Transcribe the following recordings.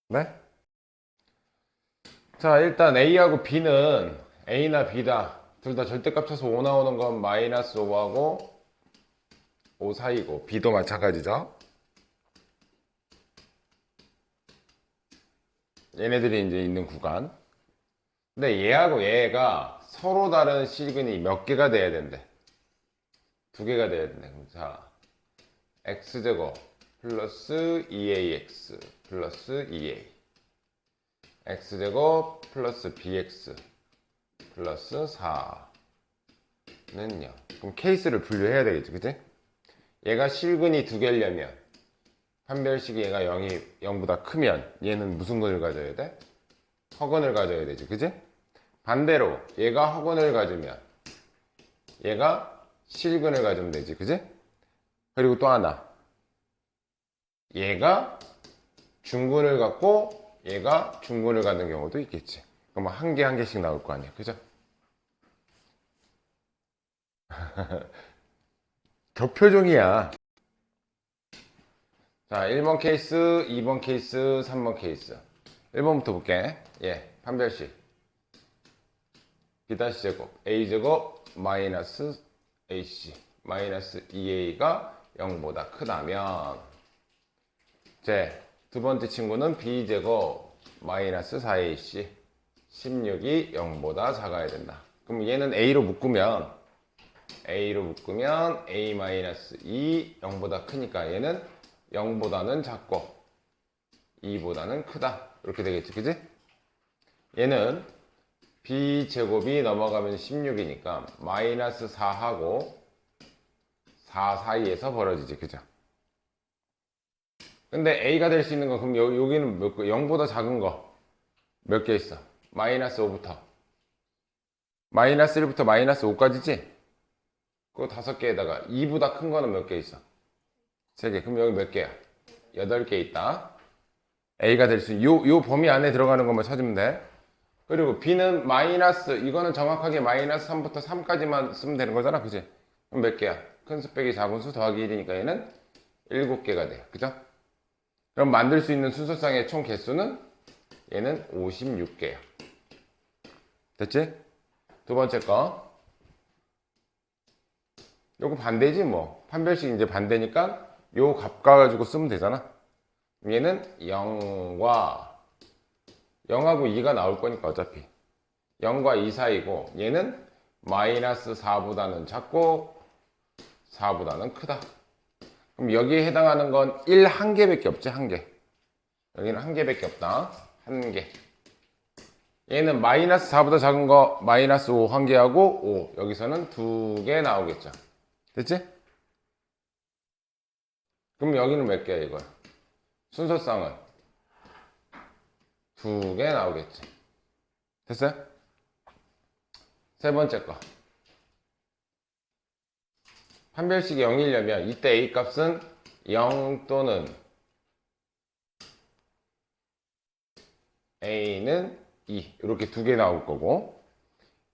네? 자, 일단 A하고 B는 A나 B다. 둘 다 절대값 쳐서 5 나오는 건 마이너스 5하고 5 사이고, B도 마찬가지죠. 얘네들이 이제 있는 구간. 근데 얘하고 얘가 서로 다른 시그널이 몇 개가 돼야 된대. 두 개가 돼야 된대. 그럼 자, x제곱 플러스 2ax 플러스 2a x제곱 플러스 bx 플러스 4는요. 그럼 케이스를 분류해야 되겠지, 그치? 얘가 실근이 두 개려면 판별식이 얘가 0보다 크면 얘는 무슨 근을 가져야 돼? 허근을 가져야 되지, 그치? 반대로 얘가 허근을 가지면 얘가 실근을 가지면 되지, 그치? 그리고 또 하나, 얘가 중근을 갖고 얘가 중근을 갖는 경우도 있겠지. 그럼 한 개 한 개씩 나올 거 아니야, 그죠? 격표종이야. 자, 1번 케이스, 2번 케이스, 3번 케이스. 1번부터 볼게. 예, 판별식. B-제곱, A제곱, 마이너스 AC, 마이너스 2A가 0보다 크다면, 두 번째 친구는 B제곱, 마이너스 4AC, 16이 0보다 작아야 된다. 그럼 얘는 A로 묶으면 A 마이너스 2, 0보다 크니까 얘는 0보다는 작고 2보다는 크다. 이렇게 되겠지, 그지? 얘는 b제곱이 넘어가면 16이니까 마이너스 4하고 4 사이에서 벌어지지, 그죠? 근데 a가 될 수 있는 건 그럼 여기는 몇 개? 0보다 작은 거 몇 개 있어? 마이너스 5부터 마이너스 1부터 마이너스 5까지지? 그거 5개에다가 2보다 큰 거는 몇 개 있어? 3개. 그럼 여기 몇 개야? 8개 있다. A가 될 수 있는 요 범위 안에 들어가는 것만 찾으면 돼. 그리고 B는 마이너스, 이거는 정확하게 마이너스 3부터 3까지만 쓰면 되는 거잖아, 그지? 그럼 몇 개야? 큰 수 빼기 작은 수 더하기 1이니까 얘는 7개가 돼. 그죠? 그럼 만들 수 있는 순서상의 총 개수는 얘는 56개야. 됐지? 두 번째 거. 요거 반대지 뭐. 판별식 이제 반대니까 요 값 가가지고 쓰면 되잖아. 얘는 0하고 2가 나올 거니까 어차피 0과 2 사이고, 얘는 마이너스 4보다는 작고 4보다는 크다. 그럼 여기에 해당하는 건 1 한 개밖에 없지, 한 개. 여기는 한 개밖에 없다. 한 개. 얘는 마이너스 4보다 작은 거 마이너스 5 한 개하고 5. 여기서는 2개 나오겠죠. 됐지? 그럼 여기는 몇 개야, 이거? 순서상은 2개 나오겠지. 됐어요? 세 번째 거. 판별식이 0이려면 이때 A 값은 0 또는 A는 2 이렇게 두 개 나올 거고,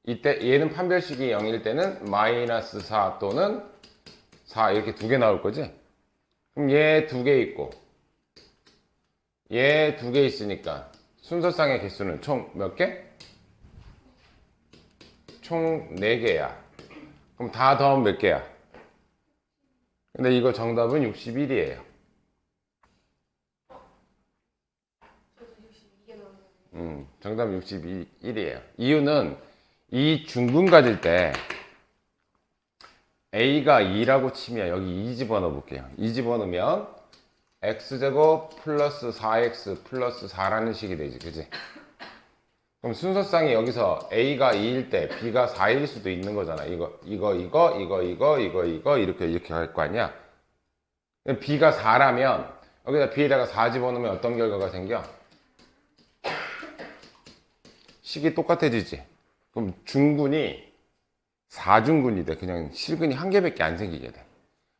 이때 얘는 판별식이 0일 때는 마이너스 4 또는 4 이렇게 두 개 나올 거지. 그럼 얘 두 개 있고 얘 두 개 있으니까 순서상의 개수는 총 몇 개? 총 4개야. 그럼 다 더하면 몇 개야? 근데 이거 정답은 61이에요. 정답은 61이에요. 이유는 이 중근 가질 때 A가 2라고 치면 여기 2 집어넣어 볼게요. 2 집어넣으면 X제곱 플러스 4X 플러스 4라는 식이 되지, 그지? 그럼 순서상이 여기서 A가 2일 때 B가 4일 수도 있는 거잖아. 이거 이렇게 갈 거 아니야? B가 4라면 여기다 B에다가 4 집어넣으면 어떤 결과가 생겨? 식이 똑같아지지. 그럼 중근이 4중근이 돼. 그냥 실근이 한 개밖에 안 생기게 돼.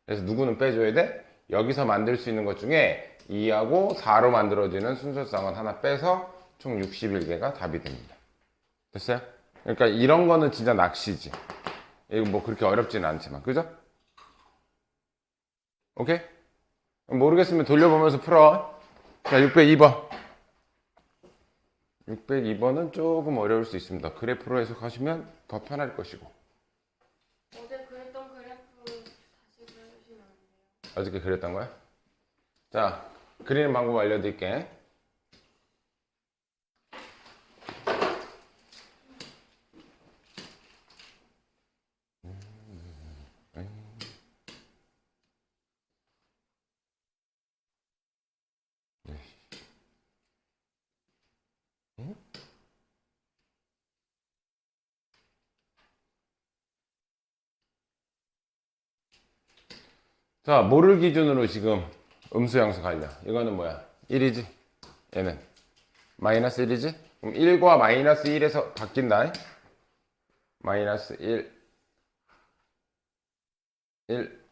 그래서 누구는 빼줘야 돼? 여기서 만들 수 있는 것 중에 2하고 4로 만들어지는 순서상은 하나 빼서 총 61개가 답이 됩니다. 됐어요? 그러니까 이런 거는 진짜 낚시지. 이거 뭐 그렇게 어렵지는 않지만, 그죠? 오케이? 모르겠으면 돌려보면서 풀어. 자, 602번. 602번은 조금 어려울 수 있습니다. 그래프로 해석하시면 더 편할 것이고. 어제 그랬던 그래프 다시 그려주시면 안 돼요? 어저께 그렸던 거야? 자, 그리는 방법 알려드릴게. 자, 뭐를 기준으로 지금 음수양수 관련. 이거는 뭐야? 1이지? 얘는 마이너스 1이지? 그럼 1과 마이너스 1에서 바뀐다. 마이너스 1, 1.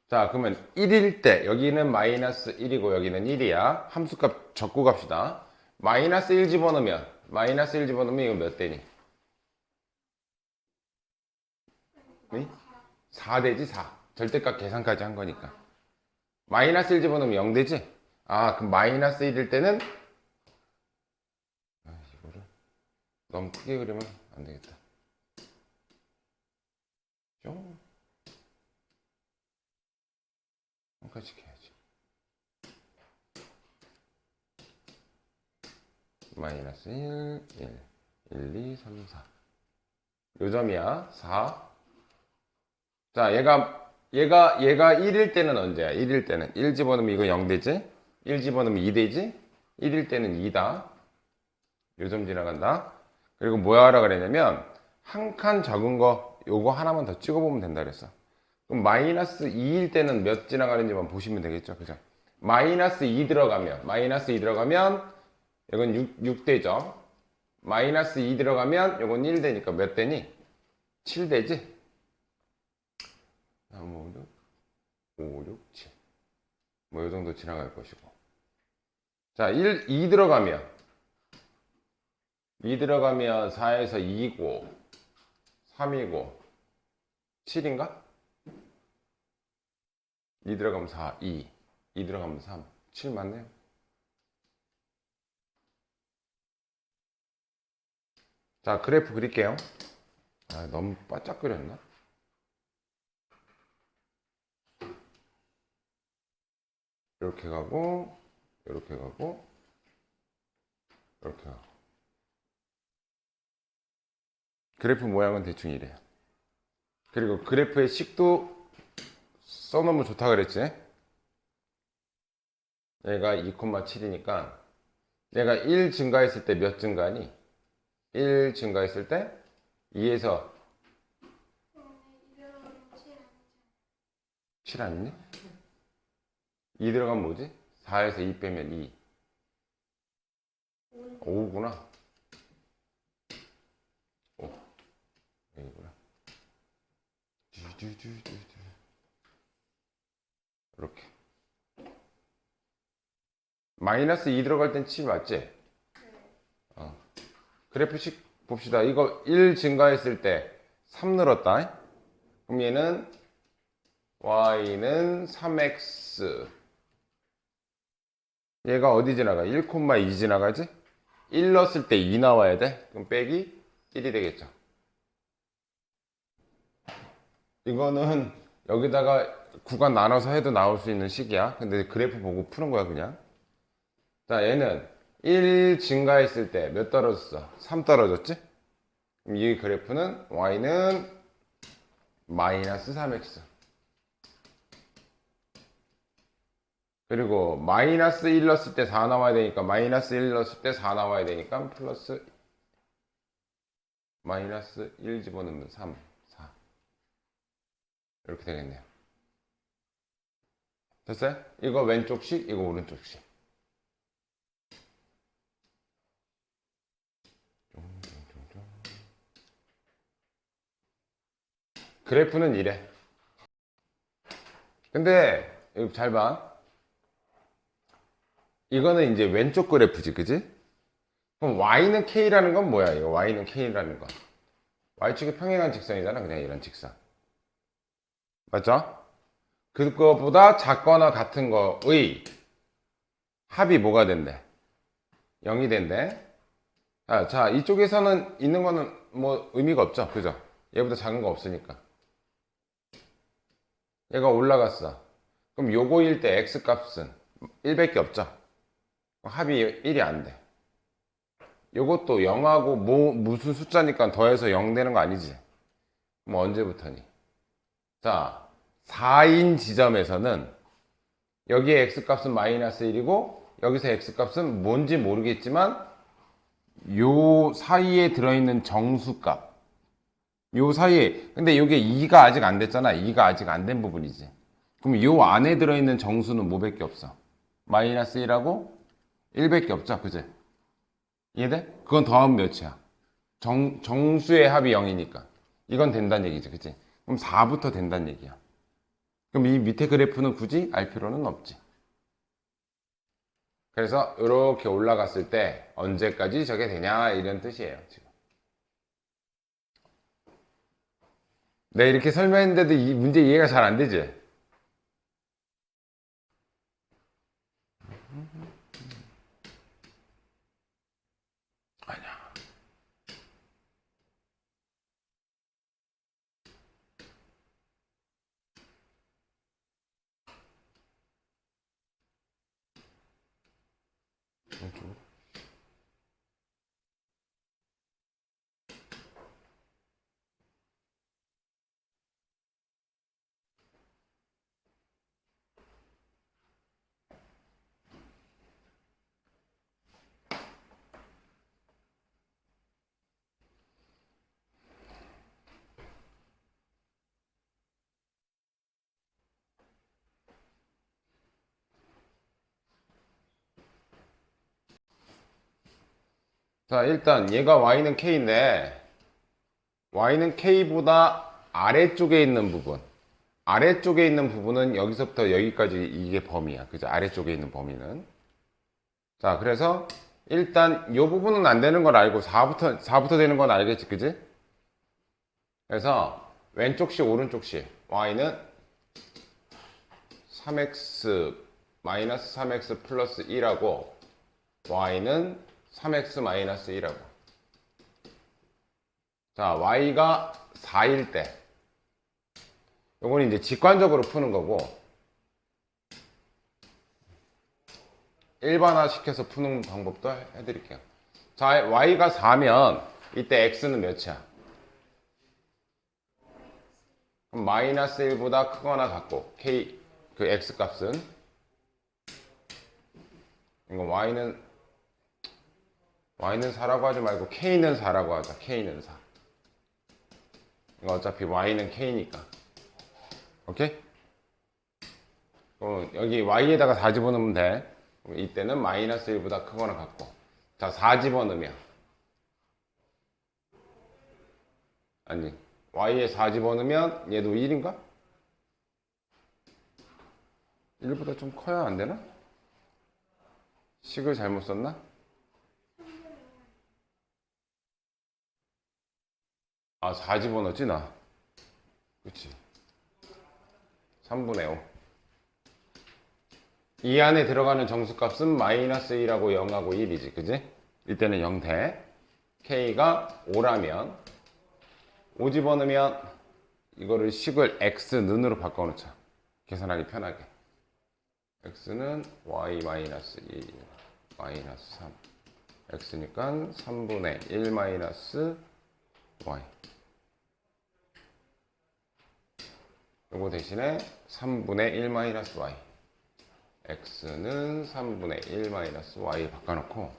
자, 그러면 1일 때 여기는 마이너스 1이고 여기는 1이야. 함수값 적고 갑시다. 마이너스 1 집어넣으면 이거 몇 대니? 4 되지 4. 절대값 계산까지 한 거니까. 마이너스 1 집어넣으면 0 되지? 아, 그럼 마이너스 1일 때는 이거를 너무 크게 그리면 안 되겠다. 좀 한칸씩 해야지. 마이너스 1, 1, 2, 3, 4. 요 점이야. 4. 자, 얘가 1일 때는 언제야? 1일 때는 1 집어넣으면 이거 0 되지? 1 집어넣으면 2 되지? 1일 때는 2다. 요 점 지나간다. 그리고 뭐야 하라 그랬냐면 한 칸 적은 거 요거 하나만 더 찍어보면 된다 그랬어. 그럼 마이너스 2일 때는 몇 지나가는지만 보시면 되겠죠. 그죠? 마이너스 2 들어가면 이건 6 되죠. 마이너스 2 들어가면 이건 1 되니까 몇 되니? 7 되지? 3, 5, 6, 5, 6, 7. 뭐 요 정도 지나갈 것이고. 자, 2 들어가면 4에서 2고 3이고 7인가? 2 들어가면 4, 2 들어가면 3, 7 맞네요. 자, 그래프 그릴게요. 아, 너무 바짝 그렸나? 이렇게 가고 이렇게 가고 이렇게 가고. 그래프 모양은 대충 이래요. 그리고 그래프의 식도 써놓으면 좋다 그랬지? 얘가 2,7이니까 얘가 1 증가했을 때 몇 증가하니? 1 증가했을 때 2에서 7 아니니? 2 들어가면 뭐지? 4에서 2 빼면 2. 5구나. 5. 여기구나. 이렇게. 마이너스 2 들어갈 땐 7 맞지? 그래프식 봅시다. 이거 1 증가했을 때 3 늘었다. 그럼 얘는 y는 3x. 얘가 어디 지나가? 1,2 지나가지? 1 넣었을 때 2 나와야 돼. 그럼 빼기 1이 되겠죠. 이거는 여기다가 구간 나눠서 해도 나올 수 있는 식이야. 근데 그래프 보고 푸는 거야 그냥. 자, 얘는 1 증가했을 때 몇 떨어졌어? 3 떨어졌지? 그럼 이 그래프는 y는 마이너스 3x. 그리고 마이너스 1 넣었을 때 4 나와야 되니까 마이너스 1 넣었을 때 4 나와야 되니까 플러스 마이너스 1 집어넣으면 3, 4 이렇게 되겠네요. 됐어요? 이거 왼쪽식, 이거 오른쪽식. 그래프는 이래. 근데 이거 잘 봐. 이거는 이제 왼쪽 그래프지, 그지? 그럼 y는 k라는 건 뭐야? 이거 y는 k라는 건 y축이 평행한 직선이잖아. 그냥 이런 직선. 맞죠? 그거보다 작거나 같은 거의 합이 뭐가 된대? 0이 된대. 자, 이쪽에서는 있는 거는 뭐 의미가 없죠. 그죠? 얘보다 작은 거 없으니까. 얘가 올라갔어. 그럼 요거일 때 x 값은 1밖에 없죠. 합이 1이 안 돼. 요것도 0하고 무슨 숫자니까 더해서 0 되는 거 아니지? 그럼 언제부터니? 자, 4인 지점에서는 여기에 x 값은 마이너스 1이고 여기서 x 값은 뭔지 모르겠지만 요 사이에 들어있는 정수값, 요 사이에, 근데 이게 2가 아직 안 됐잖아. 2가 아직 안 된 부분이지. 그럼 요 안에 들어있는 정수는 뭐밖에 없어? 마이너스 1하고 1밖에 없죠. 그지? 이해돼? 그건 더하면 몇이야? 정수의 합이 0이니까 이건 된다는 얘기지. 그치? 그럼 4부터 된다는 얘기야. 그럼 이 밑에 그래프는 굳이 알 필요는 없지. 그래서 이렇게 올라갔을 때 언제까지 저게 되냐 이런 뜻이에요. 지금. 네, 이렇게 설명했는데도 이 문제 이해가 잘 안 되지? 아니야. 자, 일단 얘가 y는 k인데 y는 k보다 아래쪽에 있는 부분, 아래쪽에 있는 부분은 여기서부터 여기까지 이게 범위야. 그죠? 아래쪽에 있는 범위는. 자, 그래서 일단 이 부분은 안 되는 걸 알고 4부터 되는 건 알겠지. 그지? 그래서 왼쪽씩 오른쪽씩 y는 3x 마이너스 3x 플러스 1하고 y는 3x 마이너스 1하고. 자, y가 4일 때 요건 이제 직관적으로 푸는 거고 일반화 시켜서 푸는 방법도 해드릴게요. 자, y가 4면 이때 x는 몇이야? 그럼 마이너스 1보다 크거나 같고 k 그 x 값은 이거 y는 4라고 하지 말고 k는 4라고 하자. k는 4. 이거 어차피 y는 k니까. 오케이? 여기 y에다가 4 집어넣으면 돼. 이때는 마이너스 1보다 크거나 같고. 자, 4 집어넣으면 아니 y에 4 집어넣으면 얘도 1인가? 1보다 좀 커야 안 되나? 식을 잘못 썼나? 아, 4 집어넣었지 나. 그치. 3분의 5. 이 안에 들어가는 정수값은 마이너스 1하고 0하고 1이지. 그지? 이때는 0 돼. k가 5라면 5 집어넣으면 이거를 식을 x는으로 바꿔놓자. 계산하기 편하게. x는 y 마이너스 1 마이너스 3 x니까 3분의 1 마이너스 y. 요거 대신에 3분의 1 마이너스 y. x는 3분의 1 마이너스 y 바꿔놓고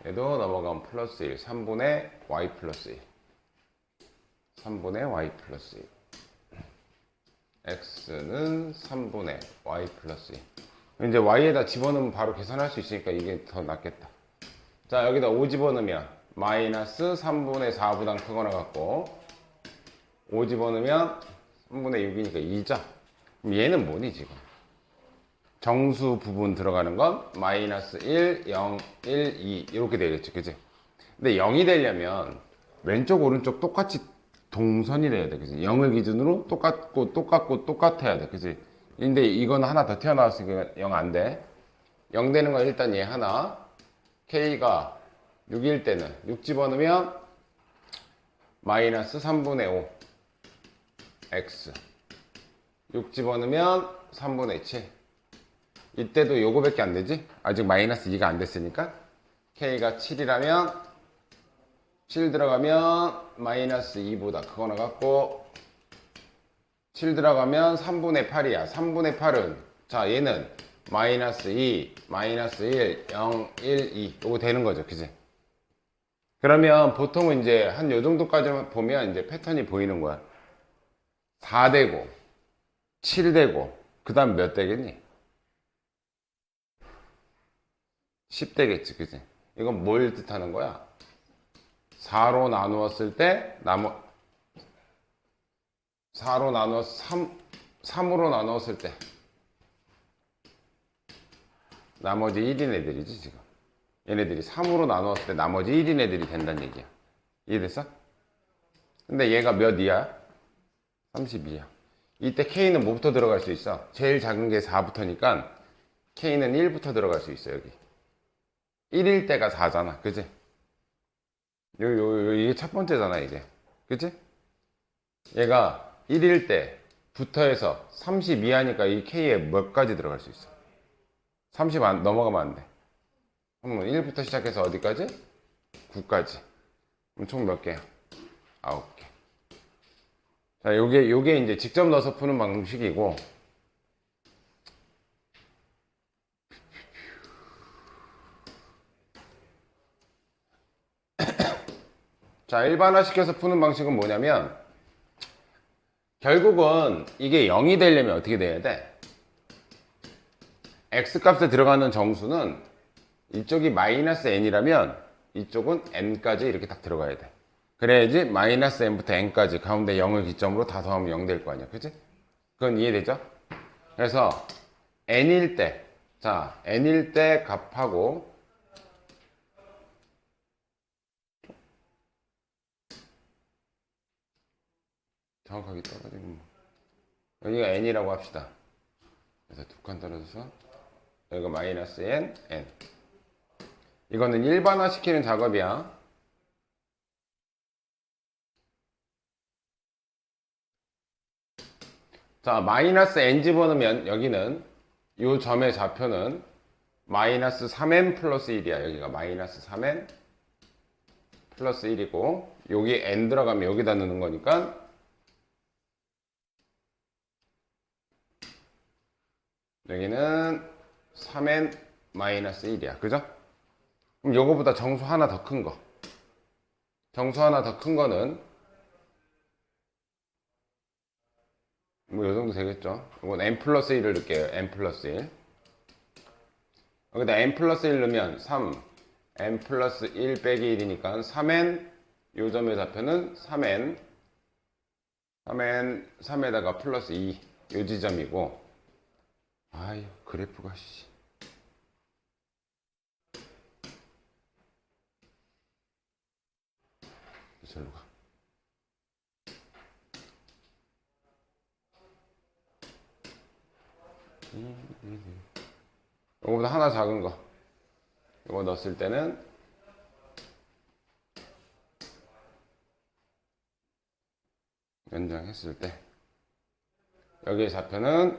얘도 넘어가면 플러스 1. 3분의 y 플러스 1. 3분의 y 플러스 1. x는 3분의 y 플러스 1. 이제 y에다 집어넣으면 바로 계산할 수 있으니까 이게 더 낫겠다. 자, 여기다 5 집어넣으면 마이너스 3분의 4보다 크거나 같고 5 집어넣으면 3분의 6이니까 2죠. 그럼 얘는 뭐니 지금? 정수 부분 들어가는 건 마이너스 1, 0, 1, 2 이렇게 되겠지. 그치? 근데 0이 되려면 왼쪽 오른쪽 똑같이 동선이 돼야 돼. 그치? 0을 기준으로 똑같고 똑같아야 돼. 그치? 근데 이건 하나 더 튀어나왔으니까 0 안 돼. 0 되는 건 일단 얘 하나. K가 6일 때는 6 집어넣으면 마이너스 3분의 5 X 6 집어넣으면 3분의 7. 이때도 요거밖에 안 되지? 아직 마이너스 2가 안 됐으니까 K가 7이라면 7 들어가면 마이너스 2보다 크거 나갔고 7 들어가면 3분의 8이야. 3분의 8은 자 얘는 마이너스 2, 마이너스 1, 0, 1, 2 이거 되는 거죠. 그지? 그러면 보통은 이제 한 요 정도까지만 보면 이제 패턴이 보이는 거야. 4 되고 7 되고 그 다음 몇 되겠니? 10 되겠지. 그지? 이건 뭘 뜻하는 거야? 4로 나누었을 때 4로 나누어서 3으로 나누었을 때 나머지 1인 애들이지 지금. 얘네들이 3으로 나누었을 때 나머지 1인 애들이 된다는 얘기야. 이해됐어? 근데 얘가 몇이야? 32야. 이때 K는 뭐부터 들어갈 수 있어? 제일 작은 게 4부터니까 K는 1부터 들어갈 수 있어. 여기 1일 때가 4잖아. 그치? 이게 첫 번째잖아 이게. 그치? 얘가 1일 때부터 해서 32 하니까 이 K에 몇 가지 들어갈 수 있어? 30 넘어가면 안 돼. 그럼 1부터 시작해서 어디까지? 9까지. 그럼 총 몇 개야? 9개. 자, 요게 이제 직접 넣어서 푸는 방식이고, 자, 일반화시켜서 푸는 방식은 뭐냐면, 결국은 이게 0이 되려면 어떻게 돼야 돼? X값에 들어가는 정수는 이쪽이 마이너스 n이라면 이쪽은 n까지 이렇게 딱 들어가야 돼. 그래야지 마이너스 n부터 n까지 가운데 0을 기점으로 다 더하면 0 될 거 아니야. 그치? 그건 이해되죠? 그래서 n일 때, 자, n일 때 값하고 정확하게 떨어지고 뭐. 여기가 n이라고 합시다. 그래서 두 칸 떨어져서 여기가 마이너스 n, n. 이거는 일반화 시키는 작업이야. 자, 마이너스 n 집어넣으면 여기는 이 점의 좌표는 마이너스 3n 플러스 1이야. 여기가 마이너스 3n 플러스 1이고 여기 n 들어가면 여기다 넣는 거니까 여기는 3n 마이너스 1이야. 그죠? 그럼 요거보다 정수 하나 더 큰 거. 정수 하나 더 큰 거는 뭐 요 정도 되겠죠. 이건 n 플러스 1을 넣을게요. n 플러스 1. 여기다 n 플러스 1 넣으면 3 n 플러스 1 빼기 1이니까 3n 요 점의 좌표는 3에다가 플러스 2 요 지점이고 아유 그래프가 씨. 절로 가. 이거보다 하나 작은 거. 이거 넣었을 때는 연장했을 때 여기의 좌표는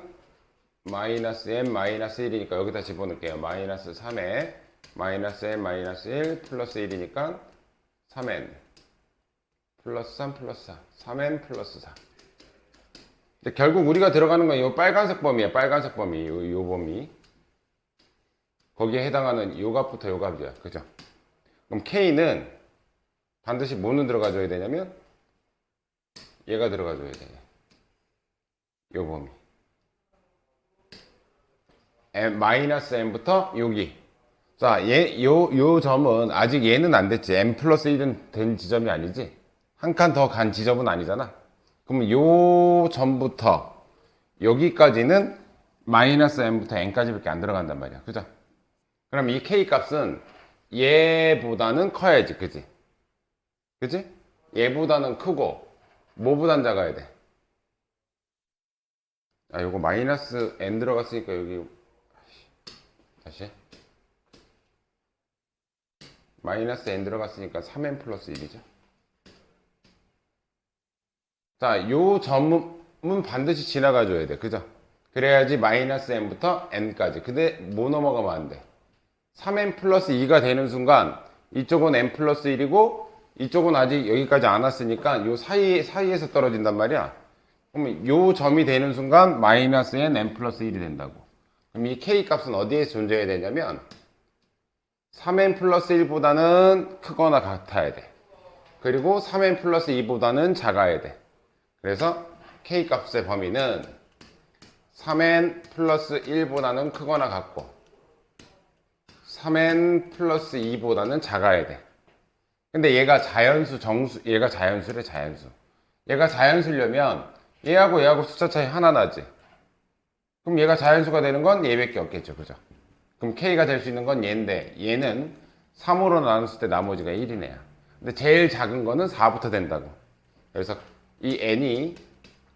마이너스 n 마이너스 1이니까 여기다 집어넣을게요. 마이너스 3에 마이너스 n 마이너스 1 플러스 1이니까 3n 플러스 3 플러스 4 3n 플러스 4. 근데 결국 우리가 들어가는 건 이 빨간색 범위야. 빨간색 범위. 요 범위. 거기에 해당하는 요 값부터 요 값이야. 그죠? 그럼 K는 반드시 뭐는 들어가줘야 되냐면 얘가 들어가줘야 돼. 요 범위. 마이너스 n부터 여기. 자, 요 점은 아직 얘는 안 됐지. n 플러스 1은 된 지점이 아니지. 한 칸 더 간 지점은 아니잖아. 그러면 요 점부터 여기까지는 마이너스 n부터 n까지밖에 안 들어간단 말이야. 그죠? 그럼 이 k 값은 얘보다는 커야지. 그지? 그지? 얘보다는 크고 뭐보단 작아야 돼? 아, 요거 마이너스 n 들어갔으니까 여기 다시. 마이너스 n 들어갔으니까 3n 플러스 1이죠. 자, 요 점은 반드시 지나가줘야 돼. 그죠? 그래야지 마이너스 n부터 n까지. 근데 뭐 넘어가면 안 돼. 3n 플러스 2가 되는 순간 이쪽은 n 플러스 1이고 이쪽은 아직 여기까지 안 왔으니까 요 사이에서 떨어진단 말이야. 그러면 요 점이 되는 순간 마이너스 n 플러스 1이 된다고. 그럼 이 k 값은 어디에 존재해야 되냐면 3n 플러스 1보다는 크거나 같아야 돼. 그리고 3n 플러스 2보다는 작아야 돼. 그래서 k 값의 범위는 3n 플러스 1보다는 크거나 같고 3n 플러스 2보다는 작아야 돼. 근데 얘가 자연수, 얘가 자연수래, 자연수. 얘가 자연수려면 얘하고 얘하고 숫자 차이 하나 나지. 그럼 얘가 자연수가 되는 건 얘밖에 없겠죠. 그죠? 그럼 k가 될 수 있는 건 얘인데 얘는 3으로 나눴을 때 나머지가 1이네 요. 근데 제일 작은 거는 4부터 된다고. 그래서 이 n이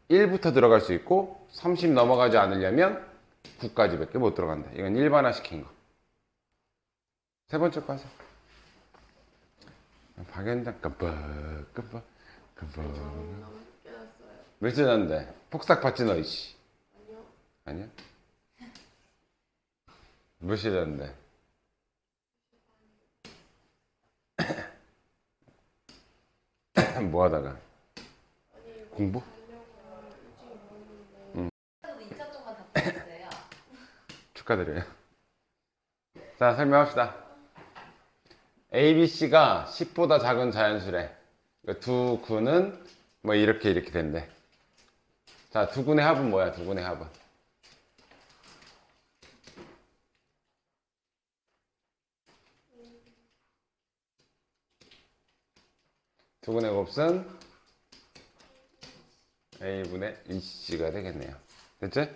1부터 들어갈 수 있고 30 넘어가지 않으려면 9까지 밖에 못 들어간다. 이건 일반화 시킨 거. 세 번째 거 하세요. 박연장 깜빡. 너무 깨졌어요. 며칠 전인데 폭삭 봤지 너 이씨. 아니요. 아니야? 며칠 전인데. 뭐 하다가? 아니, 공부? 자려고 일찍 먹는데. 그래도 2차 동안 다 보셨어요. 축하드려요. 자, 설명합시다. A, B, C가 10보다 작은 자연수래. 두 군은 뭐 이렇게 된대. 자, 두 군의 합은 뭐야? 두 군의 합은. 두 군의 곱은 A분의 EC가 되겠네요. 됐지?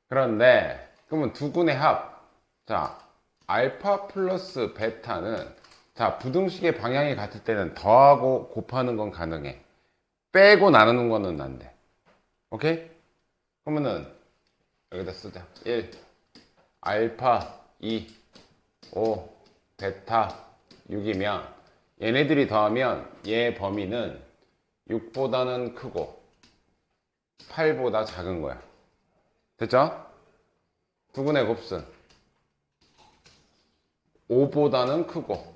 그런데 그러면 두 군의 합. 자, 알파 플러스 베타는 자, 부등식의 방향이 같을 때는 더하고 곱하는 건 가능해. 빼고 나누는 거는 안 돼. 오케이? 그러면은 여기다 쓰자. 1 알파 2 5 베타 6이면 얘네들이 더하면 얘 범위는 6보다는 크고 8보다 작은 거야. 됐죠? 두 군의 곱은 5보다는 크고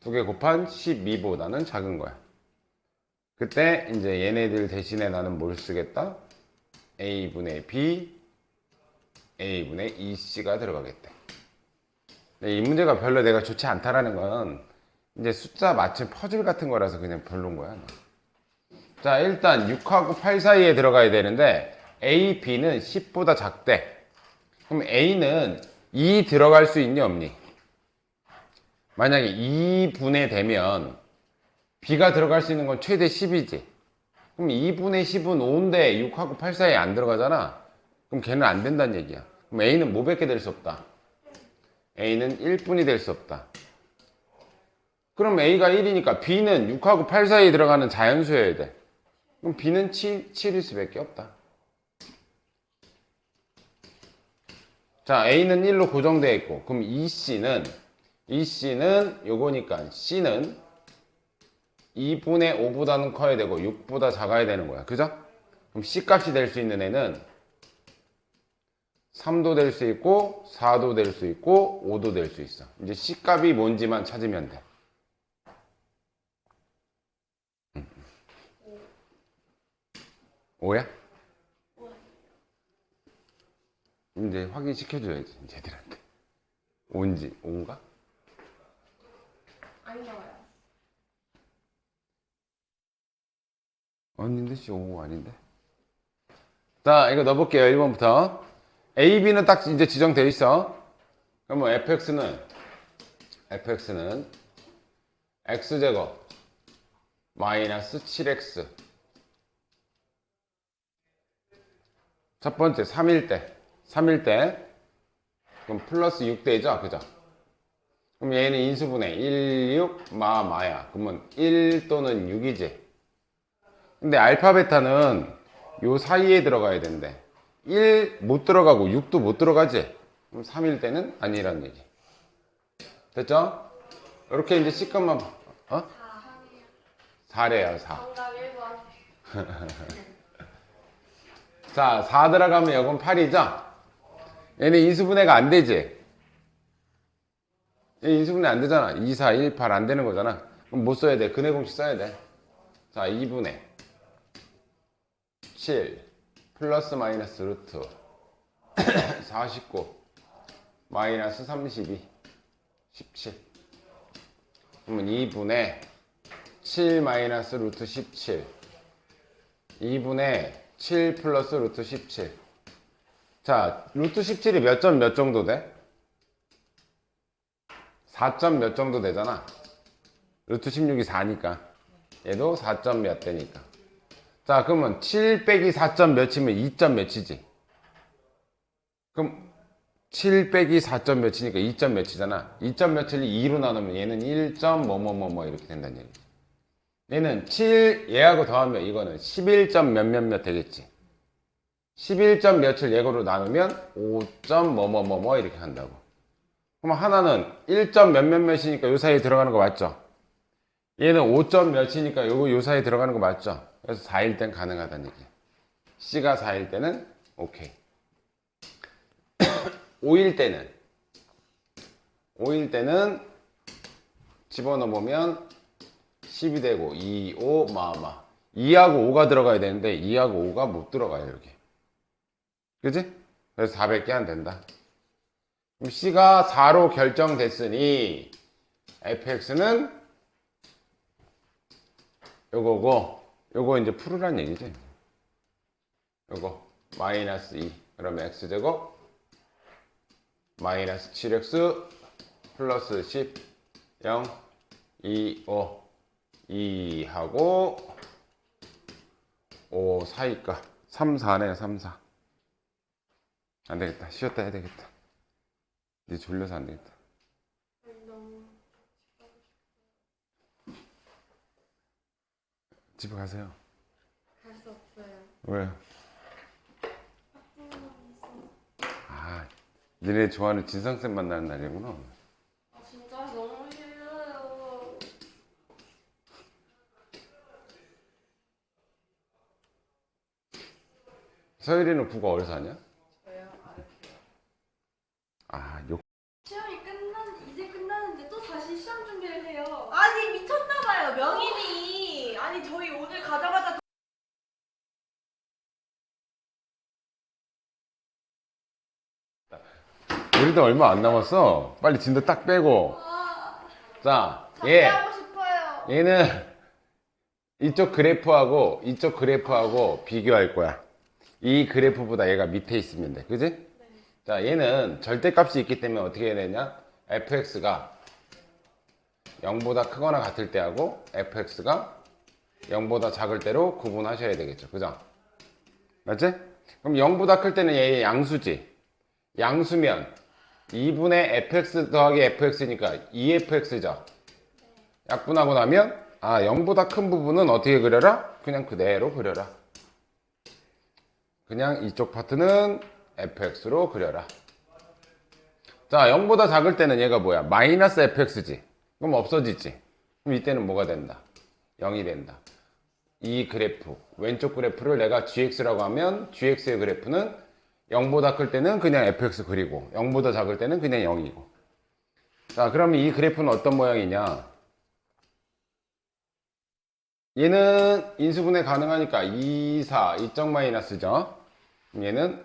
두 개 곱한 12보다는 작은 거야. 그때 이제 얘네들 대신에 나는 뭘 쓰겠다? A분의 B, A분의 EC가 들어가겠대. 근데 이 문제가 별로 내가 좋지 않다라는 건 이제 숫자 맞춤 퍼즐 같은 거라서 그냥 별론 거야. 자, 일단 6하고 8 사이에 들어가야 되는데 A, B는 10보다 작대. 그럼 A는 2 들어갈 수 있니 없니? 만약에 2분의 되면 B가 들어갈 수 있는 건 최대 10이지. 그럼 2분의 10은 5인데 6하고 8 사이에 안 들어가잖아. 그럼 걔는 안 된다는 얘기야. 그럼 A는 뭐 밖에 될 수 없다? A는 1분이 될 수 없다. 그럼 A가 1이니까 B는 6하고 8 사이에 들어가는 자연수여야 돼. 그럼 B는 7일 수밖에 없다. 자, A는 1로 고정되어 있고 그럼 EC는 요거니까 C는 2분의 5보다는 커야 되고 6보다 작아야 되는 거야. 그죠? 그럼 C 값이 될 수 있는 애는 3도 될 수 있고 4도 될 수 있고 5도 될 수 있어. 이제 C 값이 뭔지만 찾으면 돼. 5야? 이제 확인시켜줘야지, 쟤들한테. 5인지, 5인가? 안 나와요. 아닌데, 씨, 5 아닌데? 자, 이거 넣어볼게요, 1번부터. A, B는 딱 이제 지정되어 있어. 그러면 fx는 x제곱 마이너스 7x. 첫 번째, 3일 때. 그럼 플러스 6대죠? 그죠? 그럼 얘는 인수분해. 1, 6, 마야. 그러면 1 또는 6이지. 근데 알파, 베타는 요 사이에 들어가야 된대. 1 못 들어가고 6도 못 들어가지? 그럼 3일 때는 아니란 얘기. 됐죠? 이렇게 이제 C값만, 4래요, 4. 정답 1번. 자, 4 들어가면 여건 8이죠? 얘는 인수분해가 안 되지? 얘 인수분해 안 되잖아. 2, 4, 1, 8 안 되는 거잖아. 그럼 뭐 써야 돼? 근해 공식 써야 돼. 자, 2분의 7 플러스 마이너스 루트 49 마이너스 32 17. 그러면 2분의 7 마이너스 루트 17 2분의 7 플러스 루트 17. 자, 루트 17이 몇 점 몇 정도 돼? 4점 몇 정도 되잖아. 루트 16이 4니까 얘도 4점 몇 되니까. 자, 그러면 7 빼기 4점 몇이면 2점 몇이지? 그럼 7 빼기 4점 몇이니까 2점 몇이잖아. 2점 몇을 2로 나누면 얘는 1점 뭐뭐뭐뭐 이렇게 된다는 얘기지. 얘는 7 얘하고 더하면 이거는 11점 몇몇몇 되겠지. 11점 몇을 얘거로 나누면 5점 뭐뭐뭐뭐 이렇게 한다고. 그럼 하나는 1점 몇몇몇이니까 요 사이에 들어가는 거 맞죠? 얘는 5점 몇이니까 요 사이에 들어가는 거 맞죠? 그래서 4일 땐 가능하다는 얘기. C가 4일 때는 오케이. 5일 때는 집어넣어 보면 10이 되고 2, 5, 마마. 2하고 5가 들어가야 되는데 2하고 5가 못 들어가요, 여기. 그지? 그래서 400개 안 된다. 그럼 C가 4로 결정됐으니 fx는 요거고 요거 이제 풀으란 얘기지. 요거 마이너스 2 그러면 x제곱 마이너스 7x 플러스 10 0 2 5 2하고 5 사이가 3 4네요 3 4 안되겠다. 쉬었다 해야 되겠다. 이제 졸려서 안되겠다. 너무 집에 가세요. 갈 수 없어요. 왜요? 아, 니네 좋아하는 진성쌤 만나는 날이구나. 아, 진짜 너무 싫어요. 서율이는 국어 어디서 하냐? 저요? 아, 욕. 시험이 이제 끝나는데 또 다시 시험 준비를 해요. 아니 미쳤나봐요 명인이. 아니 저희 오늘 가자마자 우리도 얼마 안 남았어. 빨리 진도 딱 빼고. 자, 하고 싶어요. 얘는 이쪽 그래프하고 이쪽 그래프하고 비교할 거야. 이 그래프보다 얘가 밑에 있으면 돼. 그지? 자, 얘는 절대값이 있기 때문에 어떻게 해야 되냐? fx가 0보다 크거나 같을 때하고 fx가 0보다 작을 때로 구분하셔야 되겠죠. 그죠? 맞지? 그럼 0보다 클 때는 얘 양수지. 양수면 2분의 fx 더하기 fx니까 2fx죠. 약분하고 나면 0보다 큰 부분은 어떻게 그려라? 그냥 그대로 그려라. 그냥 이쪽 파트는 fx로 그려라. 자, 0보다 작을 때는 얘가 뭐야? 마이너스 fx지. 그럼 없어지지. 그럼 이때는 뭐가 된다? 0이 된다. 이 그래프, 왼쪽 그래프를 내가 gx라고 하면 gx의 그래프는 0보다 클 때는 그냥 fx 그리고 0보다 작을 때는 그냥 0이고. 자, 그러면 이 그래프는 어떤 모양이냐? 얘는 인수분해 가능하니까 2, 4, 2점 마이너스죠. 얘는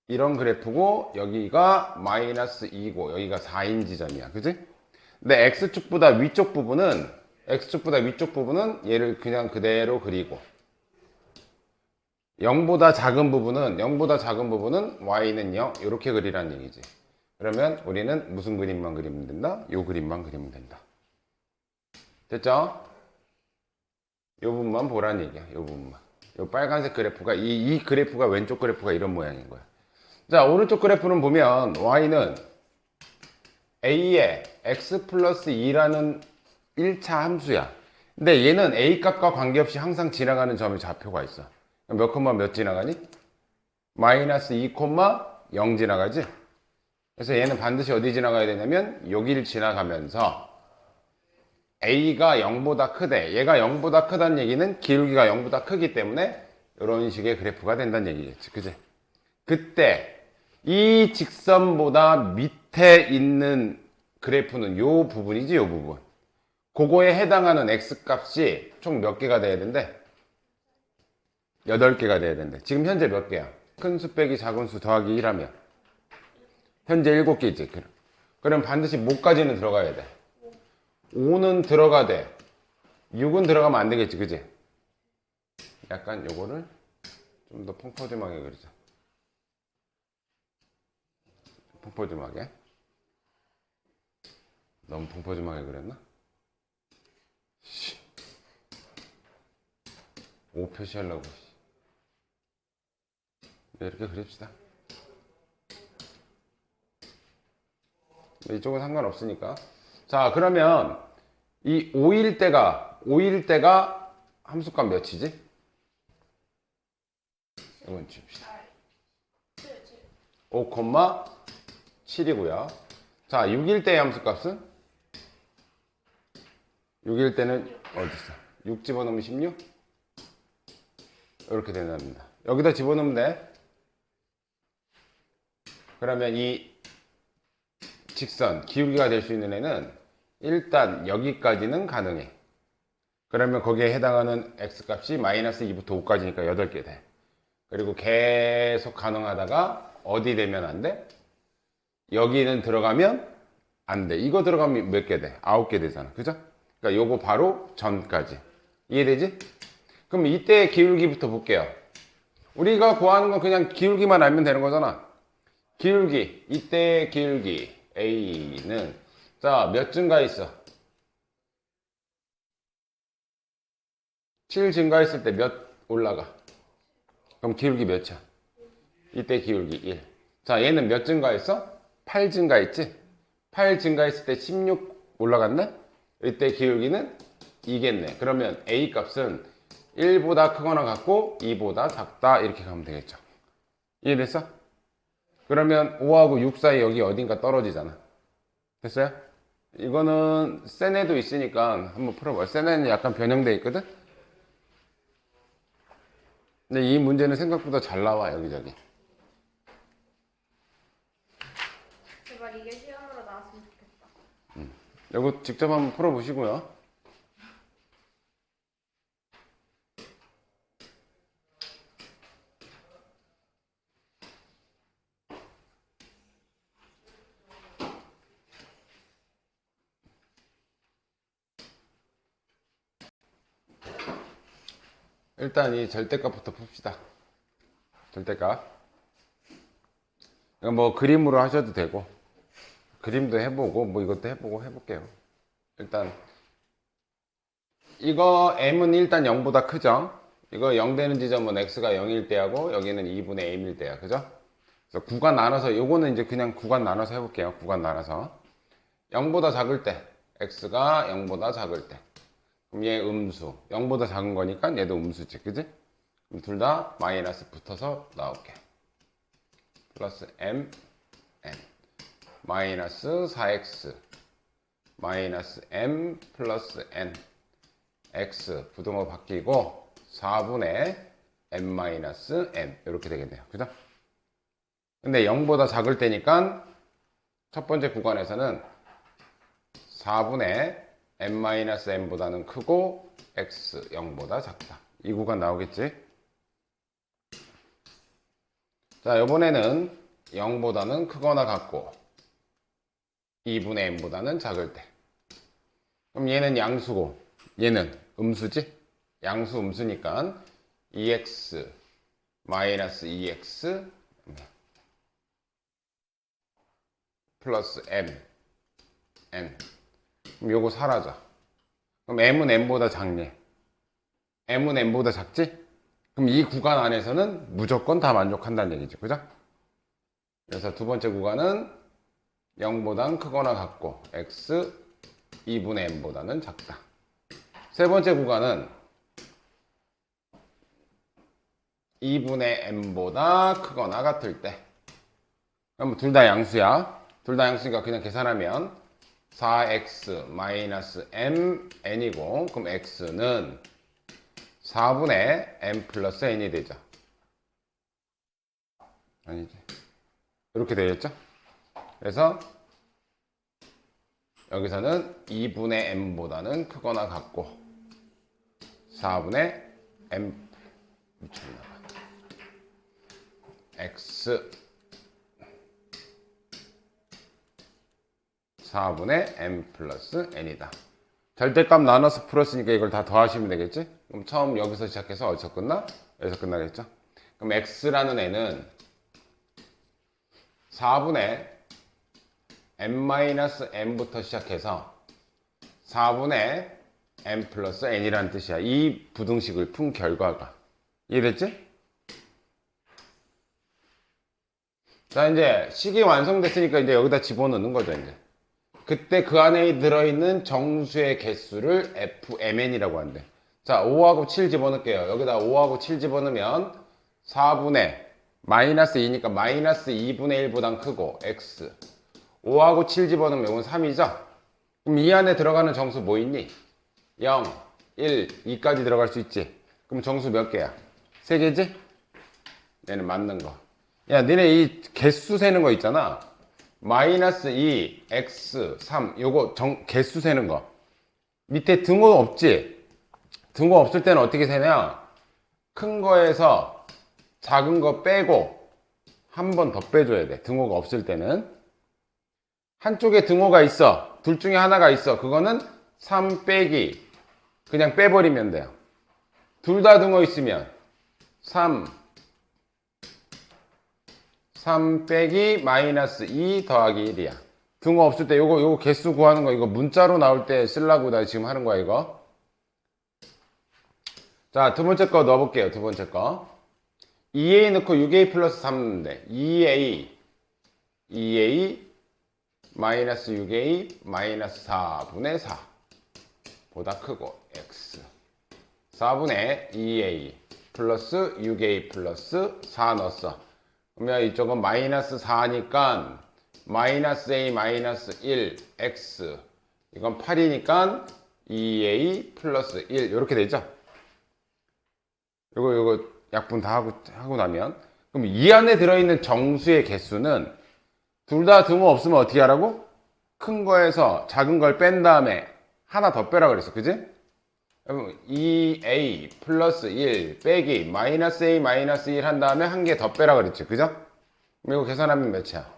이런 그래프고 여기가 마이너스 2고 여기가 4인 지점이야. 그지? 근데 x축보다 위쪽 부분은 얘를 그냥 그대로 그리고 0보다 작은 부분은 y는 0 이렇게 그리라는 얘기지. 그러면 우리는 무슨 그림만 그리면 된다? 요 그림만 그리면 된다. 됐죠? 요 부분만 보라는 얘기야. 요 부분만. 요 빨간색 그래프가 이 그래프가 왼쪽 그래프가 이런 모양인 거야. 자, 오른쪽 그래프는 보면 y는 a에 x 플러스 2라는 1차 함수야. 근데 얘는 a 값과 관계없이 항상 지나가는 점의 좌표가 있어. 몇 콤마 몇 지나가니? 마이너스 2,0 지나가지? 그래서 얘는 반드시 어디 지나가야 되냐면 여기를 지나가면서 A가 0보다 크대. 얘가 0보다 크다는 얘기는 기울기가 0보다 크기 때문에 이런 식의 그래프가 된다는 얘기겠지. 그지? 그때 이 직선보다 밑에 있는 그래프는 요 부분이지, 요 부분. 그거에 해당하는 x 값이 총 몇 개가 돼야 된대? 8개가 돼야 된대. 지금 현재 몇 개야? 큰 수 빼기 작은 수 더하기 1하면 현재 7개지. 그럼 반드시 뭐까지는 들어가야 돼? 5는 들어가되 6은 들어가면 안 되겠지, 그지? 약간 요거를 좀 더 펑퍼짐하게 그리자. 펑퍼짐하게. 너무 펑퍼짐하게 그렸나? 5 표시하려고. 네, 이렇게 그립시다. 이쪽은 상관없으니까. 자, 그러면 이 5일 때가 함수값 몇이지? 이건 줍시다. 5,7이고요. 자, 6일 때의 함수값은? 6일 때는 어디 있어? 6 집어넣으면 16? 이렇게 된답니다. 여기다 집어넣으면 돼. 그러면 이 직선, 기울기가 될 수 있는 애는 일단 여기까지는 가능해. 그러면 거기에 해당하는 x값이 마이너스 2부터 5까지니까 8개 돼. 그리고 계속 가능하다가 어디 되면 안 돼? 여기는 들어가면 안 돼. 이거 들어가면 몇 개 돼? 9개 되잖아. 그죠? 그러니까 요거 바로 전까지. 이해되지? 그럼 이때 기울기부터 볼게요. 우리가 구하는 건 그냥 기울기만 알면 되는 거잖아. 기울기, 이때 기울기 A는 자, 몇 증가했어? 7 증가했을 때 몇 올라가? 그럼 기울기 몇이야? 이때 기울기 1. 자, 얘는 몇 증가했어? 8 증가했지? 8 증가했을 때 16 올라갔네? 이때 기울기는 2겠네. 그러면 A 값은 1보다 크거나 같고 2보다 작다 이렇게 가면 되겠죠. 이해됐어? 그러면 5하고 6 사이 여기 어딘가 떨어지잖아. 됐어요? 이거는 센 애도 있으니까 한번 풀어봐요. 센 애는 약간 변형되어 있거든? 근데 이 문제는 생각보다 잘 나와, 여기저기. 제발 이게 시험으로 나왔으면 좋겠다. 이거 직접 한번 풀어보시고요. 일단 이 절대값부터 풉시다. 절대값. 이건 뭐 그림으로 하셔도 되고, 그림도 해보고, 뭐 이것도 해보고 해볼게요. 일단, 이거 m은 일단 0보다 크죠? 이거 0 되는 지점은 x가 0일 때하고, 여기는 2분의 m일 때야. 그죠? 그래서 구간 나눠서, 요거는 이제 그냥 구간 나눠서 해볼게요. 구간 나눠서. 0보다 작을 때, x가 0보다 작을 때. 그럼 얘 음수. 0보다 작은 거니까 얘도 음수지. 그지? 그럼 둘 다 마이너스 붙어서 나올게. 플러스 m, n. 마이너스 4x. 마이너스 m 플러스 n. x 부등호 바뀌고 4분의 m 마이너스 n. 이렇게 되겠네요. 그죠? 근데 0보다 작을 때니까 첫 번째 구간에서는 4분의 m-n보다는 크고 x 0보다 작다. 이 구간 나오겠지? 자, 이번에는 0보다는 크거나 같고 2분의 m보다는 작을 때. 그럼 얘는 양수고 얘는 음수지? 양수 음수니까 2x 마이너스 2x 플러스 m n. 그럼 요거 사라져. 그럼 m은 m보다 작니? m은 m보다 작지? 그럼 이 구간 안에서는 무조건 다 만족한다는 얘기죠. 그죠? 그래서 두 번째 구간은 0보단 크거나 같고 x 2분의 m보다는 작다. 세 번째 구간은 2분의 m보다 크거나 같을 때. 그럼 둘 다 양수야. 둘 다 양수니까 그냥 계산하면 4x 마이너스 m n이고, 그럼 x는 4분의 m 플러스 n이 되죠. 아니지. 이렇게 되겠죠? 그래서 여기서는 2분의 m보다는 크거나 같고 4분의 m x 4분의 m 플러스 n이다. 절대값 나눠서 풀었으니까 이걸 다 더하시면 되겠지? 그럼 처음 여기서 시작해서 어디서 끝나? 여기서 끝나겠죠? 그럼 x라는 애는 4분의 m-n부터 시작해서 4분의 m 플러스 n이라는 뜻이야. 이 부등식을 푼 결과가. 이해됐지? 자, 이제 식이 완성됐으니까 이제 여기다 집어넣는 거죠, 이제. 그때 그 안에 들어있는 정수의 개수를 fmn이라고 한대. 자, 5하고 7 집어넣을게요. 여기다 5하고 7 집어넣으면 4분의 마이너스 2니까 마이너스 2분의 1보단 크고 x 5하고 7 집어넣으면 이건 3이죠? 그럼 이 안에 들어가는 정수 뭐 있니? 0, 1, 2까지 들어갈 수 있지? 그럼 정수 몇 개야? 3개지? 얘는 맞는 거. 야, 니네 이 개수 세는 거 있잖아. 마이너스 2, x, 3 요거 개수 세는 거. 밑에 등호 없지? 등호 없을 때는 어떻게 세냐? 큰 거에서 작은 거 빼고 한 번 더 빼줘야 돼. 등호가 없을 때는. 한쪽에 등호가 있어. 둘 중에 하나가 있어. 그거는 3 빼기 그냥 빼버리면 돼요. 둘 다 등호 있으면 3 빼기 마이너스 2 더하기 1이야. 등호 없을 때 요거 개수 구하는 거 이거 문자로 나올 때 쓰려고 나 지금 하는 거야 이거. 자, 두 번째 거 넣어볼게요. 두 번째 거 2a 넣고 6a 플러스 3 넣는데 2a 마이너스 6a 마이너스 4분의 4 보다 크고 x 4분의 2a 플러스 6a 플러스 4 넣었어. 그러면 이쪽은 마이너스 4니까 마이너스 a 마이너스 1 x 이건 8이니까 2a 플러스 1 이렇게 되죠. 요거 약분 다 하고 나면 그럼 이 안에 들어있는 정수의 개수는 둘 다 등호 없으면 어떻게 하라고? 큰 거에서 작은 걸 뺀 다음에 하나 더 빼라 그랬어. 그지? 그럼 2a 플러스 1 빼기 마이너스 a 마이너스 1 한 다음에 한 개 더 빼라 그랬지. 그죠? 그럼 이거 계산하면 몇이야?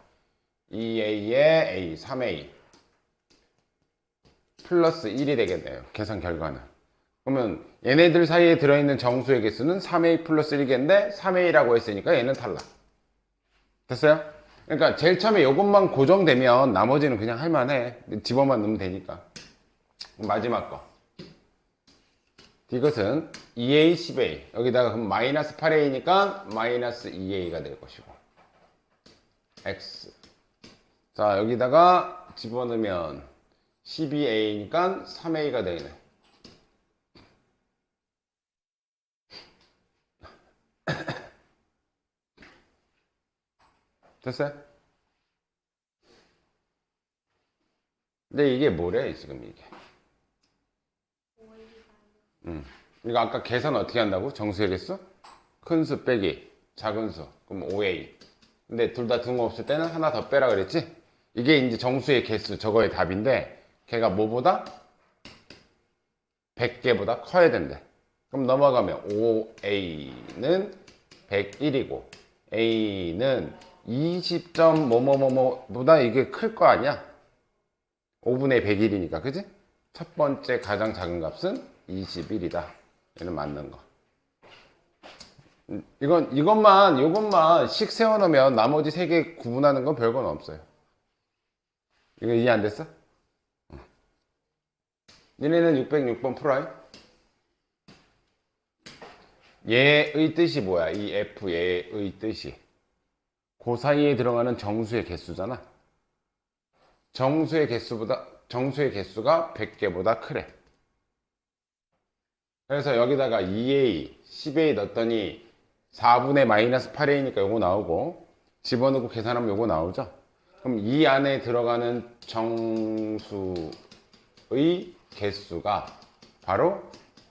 2a에 a 3a 플러스 1이 되겠네요. 계산 결과는. 그러면 얘네들 사이에 들어있는 정수의 개수는 3a 플러스 1개인데 3a라고 했으니까 얘는 탈락. 됐어요? 그러니까 제일 처음에 이것만 고정되면 나머지는 그냥 할만해. 집어만 넣으면 되니까. 마지막 거. 이것은 2a 10a 여기다가 그럼 마이너스 8a니까 마이너스 2a가 될 것이고 x 자 여기다가 집어넣으면 12a니까 3a가 되네. 됐어요? 근데 이게 뭐래 지금 이게 이거 아까 계산 어떻게 한다고? 정수의 개수? 큰 수 빼기 작은 수 그럼 5a 근데 둘 다 등호 없을 때는 하나 더 빼라 그랬지? 이게 이제 정수의 개수 저거의 답인데 걔가 뭐보다? 100개보다 커야 된대. 그럼 넘어가면 5a는 101이고 a는 20점 뭐뭐뭐뭐보다 이게 클 거 아니야? 5분의 101이니까 그지? 첫 번째 가장 작은 값은 21이다. 얘는 맞는 거. 요것만 식 세워놓으면 나머지 3개 구분하는 건 별건 없어요. 이거 이해 안 됐어? 니네는 606번 풀어요? 얘의 뜻이 뭐야? 이 F 얘의 뜻이. 그 사이에 들어가는 정수의 개수잖아. 정수의 개수가 100개보다 크래. 그래서 여기다가 2a, 10a 넣었더니 4분의 마이너스 8a니까 요거 나오고 집어넣고 계산하면 요거 나오죠. 그럼 이 안에 들어가는 정수의 개수가 바로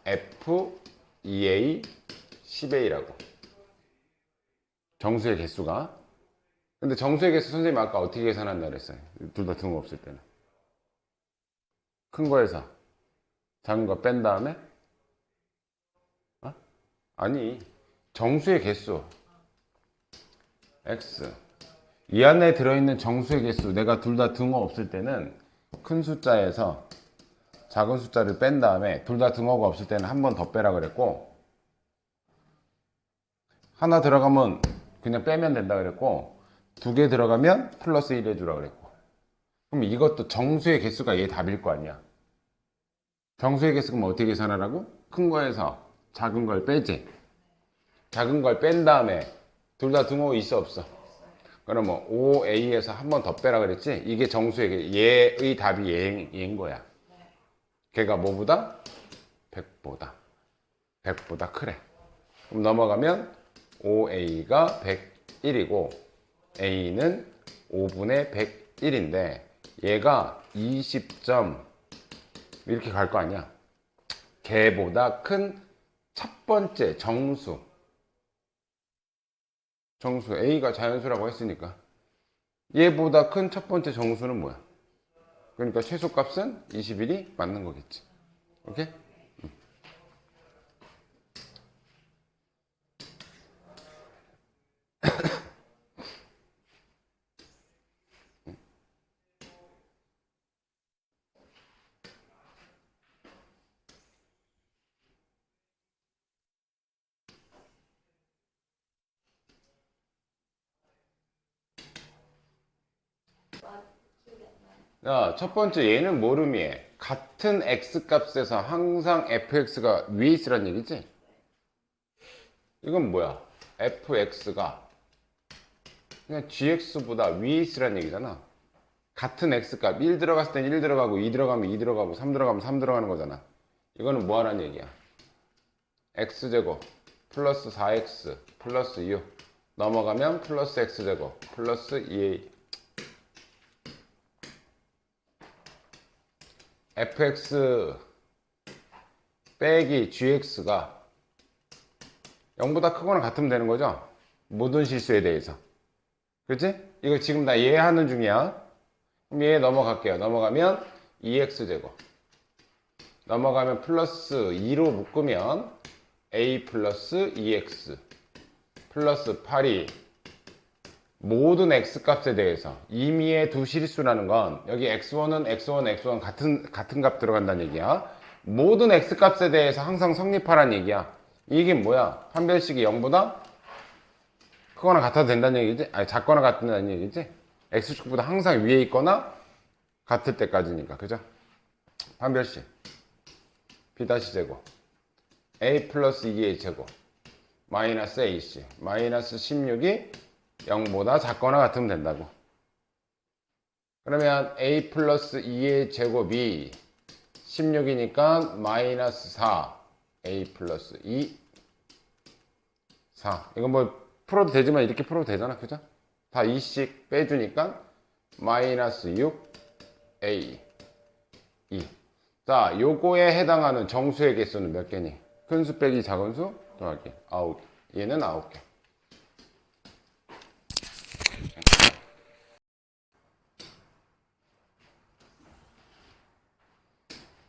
F2A 10a라고. 정수의 개수가. 근데 정수의 개수 선생님 아까 어떻게 계산한다 그랬어요? 둘 다 등호 없을 때는. 큰 거에서 작은 거 뺀 다음에 아니 정수의 개수 x 이 안에 들어있는 정수의 개수 내가 둘 다 등호 없을 때는 큰 숫자에서 작은 숫자를 뺀 다음에 둘 다 등호가 없을 때는 한 번 더 빼라 그랬고 하나 들어가면 그냥 빼면 된다 그랬고 두 개 들어가면 플러스 1 해주라 그랬고 그럼 이것도 정수의 개수가 얘 답일 거 아니야. 정수의 개수가 뭐 어떻게 계산하라고? 큰 거에서 작은 걸 빼지. 작은 걸 뺀 다음에 둘 다 등호 있어 없어? 그러면 5a에서 한 번 더 빼라 그랬지? 이게 정수의 얘의 답이 얘인 거야. 걔가 뭐보다? 100보다 크래. 그럼 넘어가면 5a가 101이고 a는 5분의 101인데 얘가 20점 이렇게 갈 거 아니야. 걔보다 큰 첫 번째 정수 A가 자연수라고 했으니까 얘보다 큰 첫 번째 정수는 뭐야? 그러니까 최소값은 21이 맞는 거겠지. 오케이? 자, 첫 번째 얘는 모름이에 같은 x값에서 항상 fx가 위에 있으란 얘기지? 이건 뭐야? fx가 그냥 gx보다 위에 있으란 얘기잖아. 같은 x값 1 들어갔을 땐 1 들어가고 2 들어가면 2 들어가고 3 들어가면 3 들어가는 거잖아. 이거는 뭐 하라는 얘기야? x제곱 플러스 4x 플러스 6 넘어가면 플러스 x제곱 플러스 2a fx 빼기 gx가 0보다 크거나 같으면 되는 거죠? 모든 실수에 대해서. 그치? 이거 지금 나 이해하는 중이야. 그럼 얘 넘어갈게요. 넘어가면 2x제곱 넘어가면 플러스 2로 묶으면 a 플러스 2x 플러스 8이 모든 x값에 대해서 임의의 두 실수라는 건 여기 x1은 x1 같은 값 들어간다는 얘기야. 모든 x값에 대해서 항상 성립하라는 얘기야. 이게 뭐야? 판별식이 0보다 크거나 같아도 된다는 얘기지? 아니 작거나 같다는 얘기지? x축보다 항상 위에 있거나 같을 때까지니까. 그죠? 판별식 b-제곱 a 플러스 2a 제곱 마이너스 ac 마이너스 16이 0보다 작거나 같으면 된다고. 그러면 a 플러스 2의 제곱이 16이니까 마이너스 4 a 플러스 2 4 이건 뭐 풀어도 되지만 이렇게 풀어도 되잖아. 그죠? 다 2씩 빼주니까 마이너스 6 a 2. 자, 요거에 해당하는 정수의 개수는 몇 개니? 큰 수 빼기 작은 수 더하기 9개. 얘는 9개.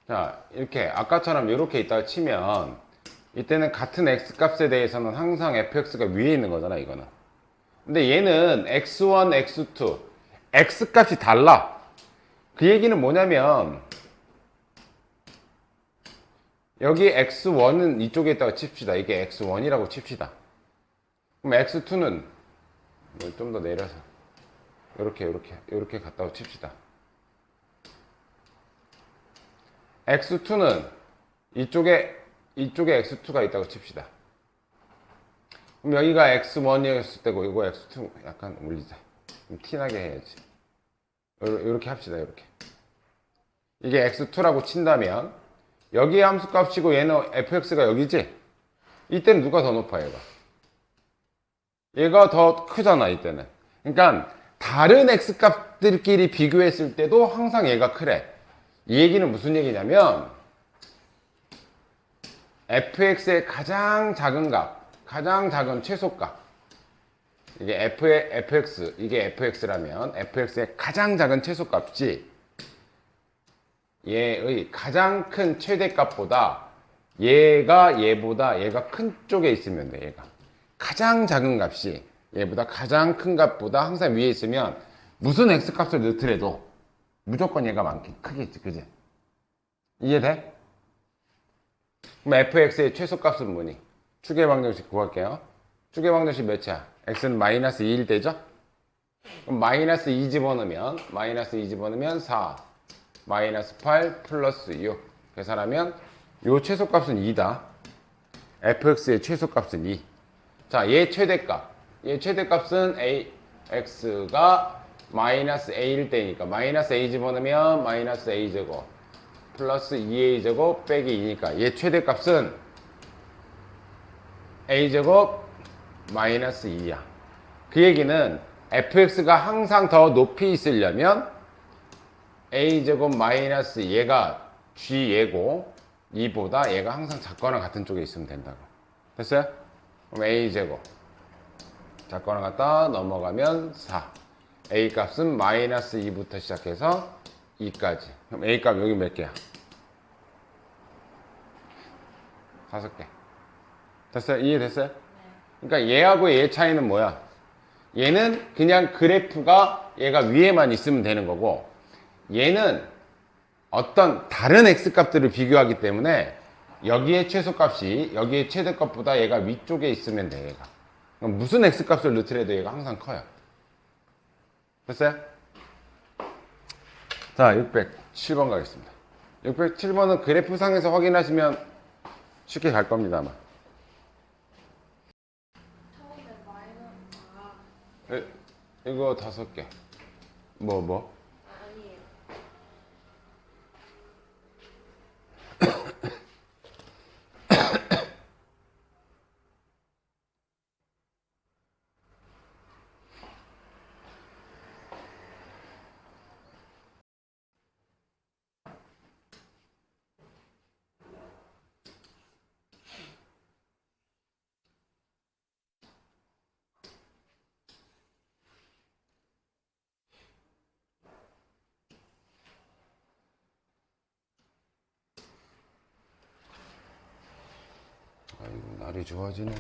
자, 이렇게 아까처럼 이렇게 있다가 치면 이때는 같은 x값에 대해서는 항상 fx가 위에 있는 거잖아. 이거는. 근데 얘는 x1, x2 x값이 달라. 그 얘기는 뭐냐면 여기 x1은 이쪽에 있다가 칩시다. 이게 x1이라고 칩시다. 그럼 x2는 좀 더 내려서 이렇게 갔다고 칩시다. x2는 이쪽에 x2가 있다고 칩시다. 그럼 여기가 x1이었을 때고 이거 x2 약간 올리자. 좀 티나게 해야지. 이렇게 합시다. 이렇게. 이게 x2라고 친다면 여기에 함수값이고 얘는 fx가 여기지? 이때는 누가 더 높아 얘가? 얘가 더 크잖아 이때는. 그러니까 다른 x 값들끼리 비교했을 때도 항상 얘가 크래. 이 얘기는 무슨 얘기냐면 fx의 가장 작은 값, 가장 작은 최소값, 이게 fx, 이게 fx라면 fx의 가장 작은 최소값이 얘의 가장 큰 최대값보다 얘가 큰 쪽에 있으면 돼. 얘가 가장 작은 값이 얘보다 가장 큰 값보다 항상 위에 있으면 무슨 x값을 넣더라도 무조건 얘가 크겠지, 그지? 이해돼? 그럼 fx의 최소값은 뭐니? 추계방정식 구할게요. 추계방정식 몇이야? x는 마이너스 2일 때죠? 그럼 마이너스 2 집어넣으면 4, 마이너스 8 플러스 6 계산하면 요 최소값은 2다. fx의 최소값은 2. 자, 얘 최대값은 x가 마이너스 a일 때니까 마이너스 a 집어넣으면 마이너스 a제곱 플러스 2a제곱 빼기 2니까 얘 최대값은 a제곱 마이너스 2야. 그 얘기는 fx가 항상 더 높이 있으려면 a제곱 마이너스 얘가 g얘고 2보다 얘가 항상 작거나 같은 쪽에 있으면 된다고. 됐어요? 그럼 a제곱 작거나 같다 넘어가면 4. a 값은 마이너스 2부터 시작해서 2까지. 그럼 a 값 여기 몇 개야? 5개. 됐어요? 이해됐어요? 그러니까 얘하고 얘 차이는 뭐야? 얘는 그냥 그래프가 얘가 위에만 있으면 되는 거고, 얘는 어떤 다른 x값들을 비교하기 때문에 여기에 최소값이 여기에 최대값보다 얘가 위쪽에 있으면 돼. 얘가. 그럼 무슨 x값을 넣더라도 얘가 항상 커요. 됐어요? 자, 607번 가겠습니다. 607번은 그래프상에서 확인하시면 쉽게 갈 겁니다, 아마. 처음에 이거 5개. 뭐? 아니에요. 아이고, 날이 좋아지네.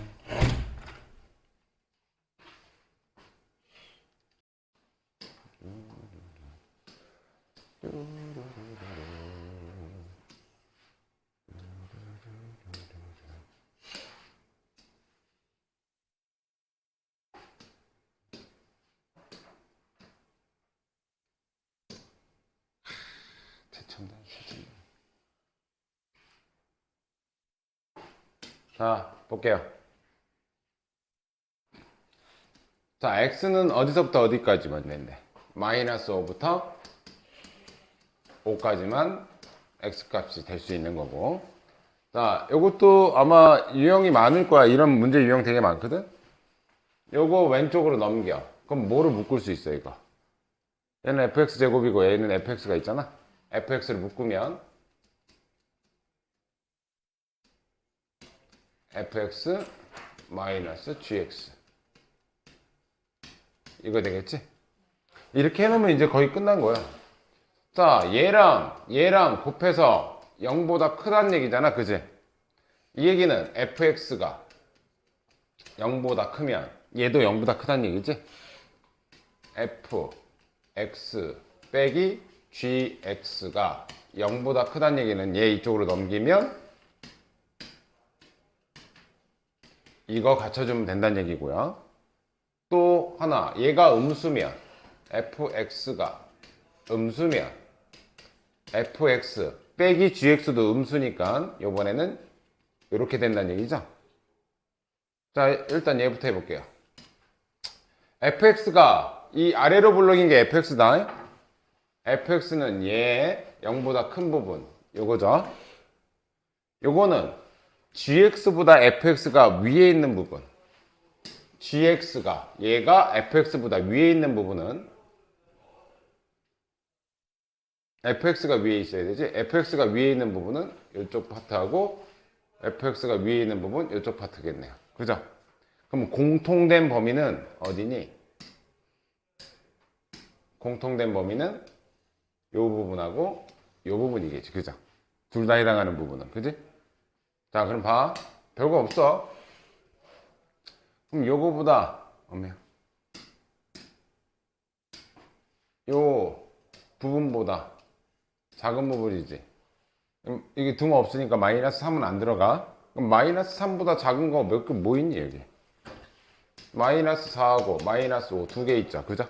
최첨단. 자, 볼게요. 자, x는 어디서부터 어디까지만 된대? 마이너스 5부터 5까지만 x값이 될 수 있는 거고. 자, 요것도 아마 유형이 많을 거야. 이런 문제 유형 되게 많거든? 요거 왼쪽으로 넘겨. 그럼 뭐로 묶을 수 있어, 이거? 얘는 fx제곱이고 얘는 fx가 있잖아? fx를 묶으면 fx 마이너스 gx 이거 되겠지? 이렇게 해놓으면 이제 거의 끝난 거야. 자, 얘랑 곱해서 0보다 크다는 얘기잖아, 그지? 이 얘기는 fx가 0보다 크면 얘도 0보다 크다는 얘기지? fx 빼기 gx가 0보다 크다는 얘기는 얘 이쪽으로 넘기면 이거 갖춰주면 된다는 얘기고요. 또 하나, 얘가 음수면 fx가 음수면 fx 빼기 gx도 음수니까 이번에는 이렇게 된다는 얘기죠. 자, 일단 얘부터 해볼게요. fx가 이 아래로 블록인 게 fx다. fx는 얘 0보다 큰 부분 요거죠. 요거는 gx보다 fx가 위에 있는 부분 gx가 얘가 fx보다 위에 있는 부분은 fx가 위에 있어야 되지. fx가 위에 있는 부분은 이쪽 파트하고 fx가 위에 있는 부분 이쪽 파트겠네요. 그죠? 그럼 공통된 범위는 어디니? 공통된 범위는 이 부분하고 이 부분이겠지. 그죠? 둘 다 해당하는 부분은. 그지? 자, 그럼 봐. 별거 없어. 그럼 요거보다 요 부분보다 작은 부분이지. 그럼 이게 등호 없으니까 마이너스 3은 안 들어가. 그럼 마이너스 3보다 작은 거 몇 개 뭐 있니 여기? 마이너스 4하고 마이너스 5 두 개 있죠. 그죠?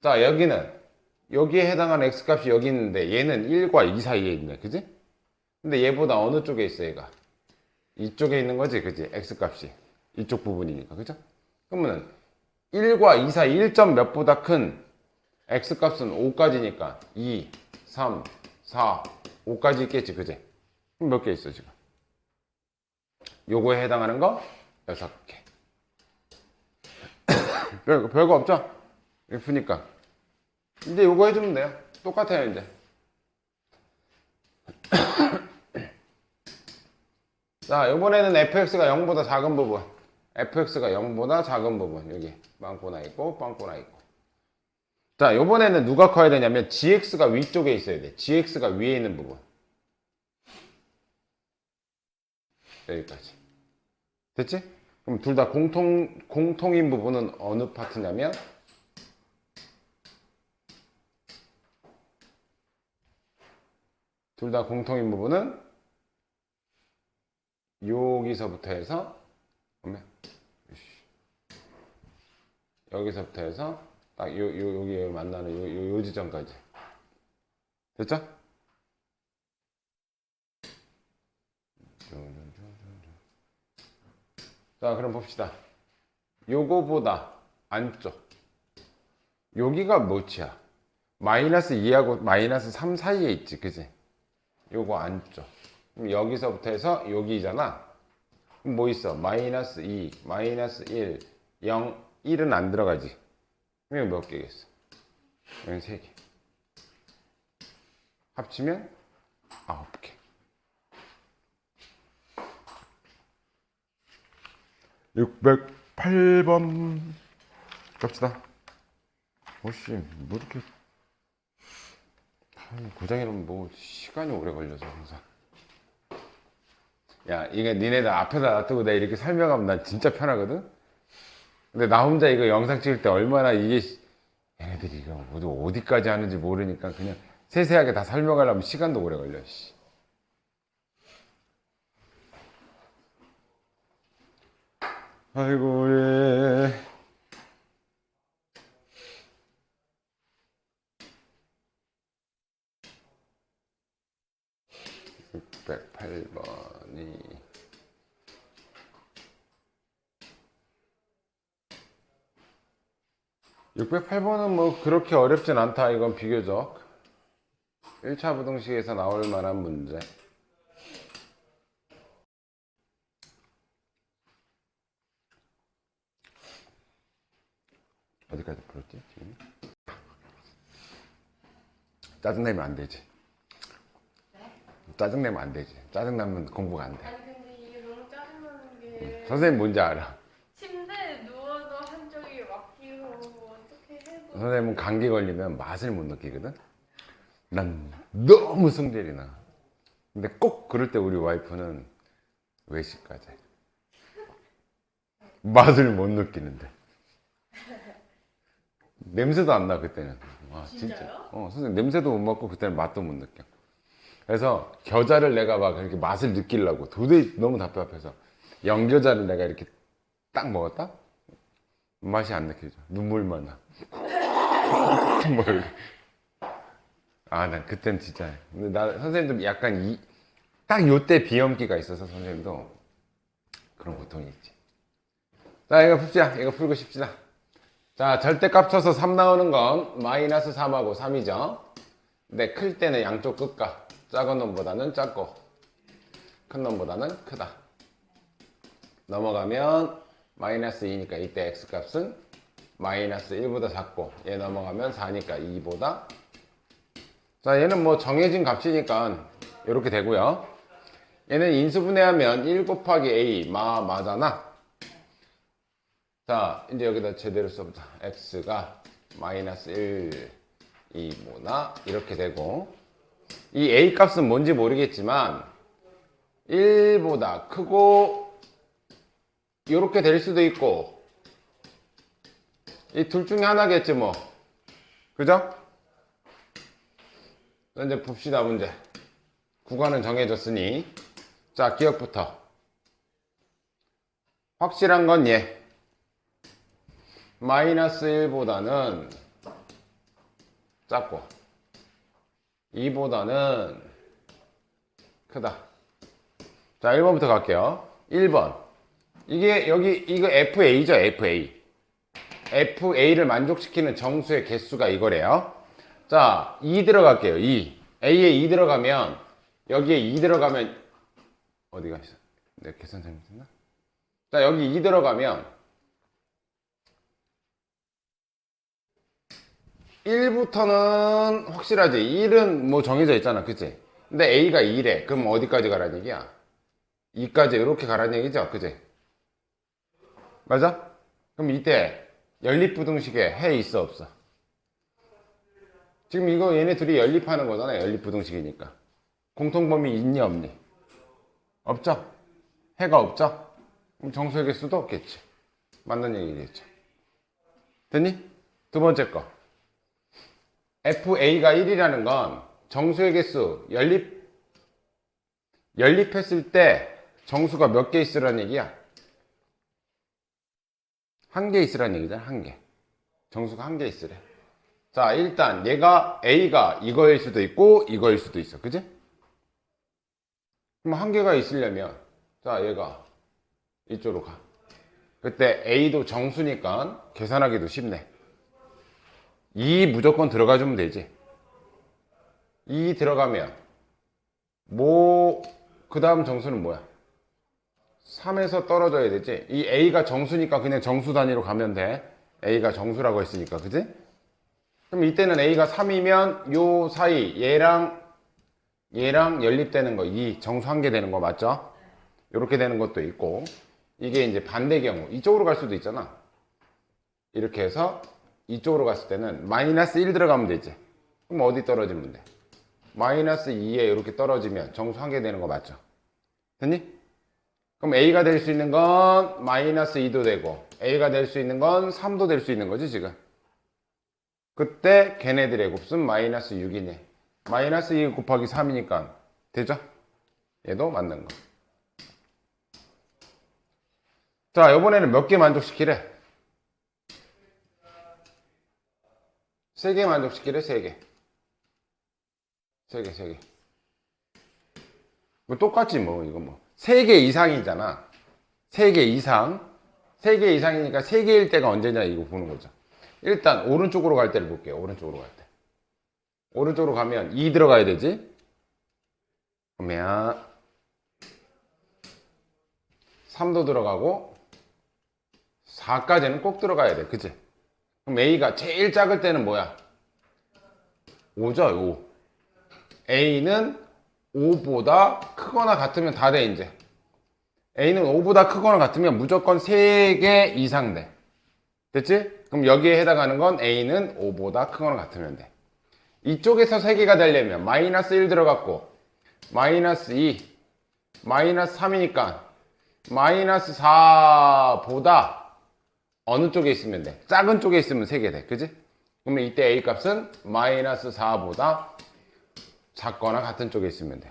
자, 여기에 해당하는 x값이 여기 있는데 얘는 1과 2 사이에 있네. 그지? 근데 얘보다 어느 쪽에 있어 얘가? 이쪽에 있는 거지. 그지? x값이 이쪽 부분이니까. 그죠? 그러면 1과 2 사이 1점 몇보다 큰 x값은 5까지니까 2, 3, 4, 5까지 있겠지. 그지? 그럼 몇 개 있어 지금? 요거에 해당하는 거 6개. 별거 없죠? F니까 이제 요거 해주면 돼요. 똑같아요 이제. 자, 이번에는 fx가 0보다 작은 부분, fx가 0보다 작은 부분, 여기 빵꾸나 있고 빵꾸나 있고. 자, 이번에는 누가 커야 되냐면 gx가 위쪽에 있어야 돼. gx가 위에 있는 부분. 여기까지 됐지? 그럼 둘 다 공통인 부분은 어느 파트냐면 둘 다 공통인 부분은 여기서부터 해서 여기서부터 해서 딱 여기 만나는 요 지점까지. 됐죠? 자, 그럼 봅시다. 요거보다 안쪽 여기가 뭐치야? 마이너스 2하고 마이너스 3 사이에 있지. 그지? 요거 안쪽. 그럼 여기서부터 해서 여기잖아. 그럼 뭐 있어? 마이너스 2, 마이너스 1, 0, 1은 안 들어가지. 그럼 몇 개겠어? 여기 3개. 합치면 9개. 608번 갑시다. 오씨, 뭐 이렇게 고장이라면 뭐 시간이 오래 걸려서 항상. 야, 이게 니네들 앞에다 놔두고 내가 이렇게 설명하면 난 진짜 편하거든? 근데 나 혼자 이거 영상 찍을 때 얼마나 이게 얘네들이 이거 모두 어디까지 하는지 모르니까 그냥 세세하게 다 설명하려면 시간도 오래 걸려. 씨. 아이고 우리 608번이 608번은 뭐 그렇게 어렵진 않다. 이건 비교적 1차 부등식에서 나올 만한 문제. 어디까지 풀었지 지금? 짜증내면 안 되지. 짜증내면 안 되지. 짜증나면 공부가 안 돼. 아니 근데 이게 너무 짜증나는 게 선생님 뭔지 알아. 침대에 누워도 한쪽이 막히고 어떻게 해도 선생님은 감기 걸리면 맛을 못 느끼거든. 난 너무 성질이 나. 근데 꼭 그럴 때 우리 와이프는 외식까지 해. 맛을 못 느끼는데 냄새도 안 나 그때는. 와, 진짜. 진짜요? 선생님 냄새도 못 맡고 그때는 맛도 못 느껴. 그래서 겨자를 내가 막 이렇게 맛을 느끼려고 도저히 너무 답답해서 영겨자를 내가 이렇게 딱 먹었다? 맛이 안 느껴져. 눈물만 나. 뭐 이렇게. 아, 난 그땐 진짜. 근데 나 선생님도 약간 딱 요때 비염기가 있어서 선생님도 그런 고통이 있지. 자, 이거 풉시다. 이거 풀고 싶시다. 자, 절대값 쳐서 3 나오는 건 마이너스 3하고 3이죠. 근데 클 때는 양쪽 끝과 작은 놈보다는 작고 큰 놈보다는 크다. 넘어가면 마이너스 2니까 이때 x값은 마이너스 1보다 작고 얘 넘어가면 4니까 2보다. 자, 얘는 뭐 정해진 값이니까 이렇게 되고요. 얘는 인수분해하면 1 곱하기 a 마잖아. 자, 이제 여기다 제대로 써보자. x가 마이너스 1 2보다 이렇게 되고, 이 a 값은 뭔지 모르겠지만 1보다 크고 이렇게 될 수도 있고, 이 둘 중에 하나겠지 뭐. 그죠? 이제 봅시다. 문제. 구간은 정해졌으니, 자, 기억부터. 확실한 건 얘. 마이너스 1보다는 작고 2보다는 크다. 자, 1번부터 갈게요. 1번. 이게 여기 이거 FA죠, FA. FA를 만족시키는 정수의 개수가 이거래요. 자, 2 들어갈게요. 2. A에 2 들어가면, 여기에 2 들어가면, 어디가 있어? 내 계산 잘못했나? 자, 여기 2 들어가면 1부터는 확실하지. 1은 뭐 정해져 있잖아, 그치? 근데 A가 2래. 그럼 어디까지 가라는 얘기야? 2까지 이렇게 가라는 얘기죠, 그치? 맞아? 그럼 이때 연립부등식에 해 있어, 없어? 지금 이거 얘네 둘이 연립하는 거잖아, 연립부등식이니까. 공통범위 있니, 없니? 없죠? 해가 없죠? 그럼 정수의 개수도 없겠지. 맞는 얘기겠죠. 됐니? 두 번째 거. FA가 1이라는 건 정수의 개수, 연립했을 때 정수가 몇 개 있으라는 얘기야? 한 개 있으라는 얘기잖아, 한 개. 정수가 한 개 있으래. 자, 일단 얘가 A가 이거일 수도 있고 이거일 수도 있어. 그지? 그럼 한 개가 있으려면, 자, 얘가 이쪽으로 가. 그때 A도 정수니까 계산하기도 쉽네. 2 무조건 들어가주면 되지. 2 들어가면 뭐 그 다음 정수는 뭐야? 3에서 떨어져야 되지. 이 A가 정수니까 그냥 정수 단위로 가면 돼. A가 정수라고 했으니까, 그지? 그럼 이때는 A가 3이면 요 사이 얘랑 연립되는 거, 이 정수 한 개 되는 거 맞죠? 이렇게 되는 것도 있고, 이게 이제 반대 경우 이쪽으로 갈 수도 있잖아. 이렇게 해서 이쪽으로 갔을 때는 마이너스 1 들어가면 되지. 그럼 어디 떨어지면 돼? 마이너스 2에 이렇게 떨어지면 정수 한 개 되는 거 맞죠? 됐니? 그럼 A가 될 수 있는 건 마이너스 2도 되고, A가 될 수 있는 건 3도 될 수 있는 거지, 지금. 그때 걔네들의 곱수는 마이너스 6이네. 마이너스 2 곱하기 3이니까 되죠? 얘도 맞는 거. 자, 이번에는 몇 개 만족시키래? 3개 만족시키래, 3개. 3개. 뭐 똑같지, 뭐, 이거 뭐. 3개 이상이잖아. 3개 이상. 3개 이상이니까 3개일 때가 언제냐, 이거 보는 거죠. 일단, 오른쪽으로 갈 때를 볼게요. 오른쪽으로 갈 때. 오른쪽으로 가면 2 들어가야 되지. 그러면 3도 들어가고 4까지는 꼭 들어가야 돼. 그치? 그럼 A가 제일 작을 때는 뭐야? 5죠, 5. A는 5보다 크거나 같으면 다 돼, 이제. A는 5보다 크거나 같으면 무조건 3개 이상 돼. 됐지? 그럼 여기에 해당하는 건 A는 5보다 크거나 같으면 돼. 이쪽에서 3개가 되려면 마이너스 1 들어갔고, 마이너스 2, 마이너스 3이니까 마이너스 4보다 어느 쪽에 있으면 돼? 작은 쪽에 있으면 3개 돼. 그지? 그러면 이때 A 값은 마이너스 4보다 작거나 같은 쪽에 있으면 돼.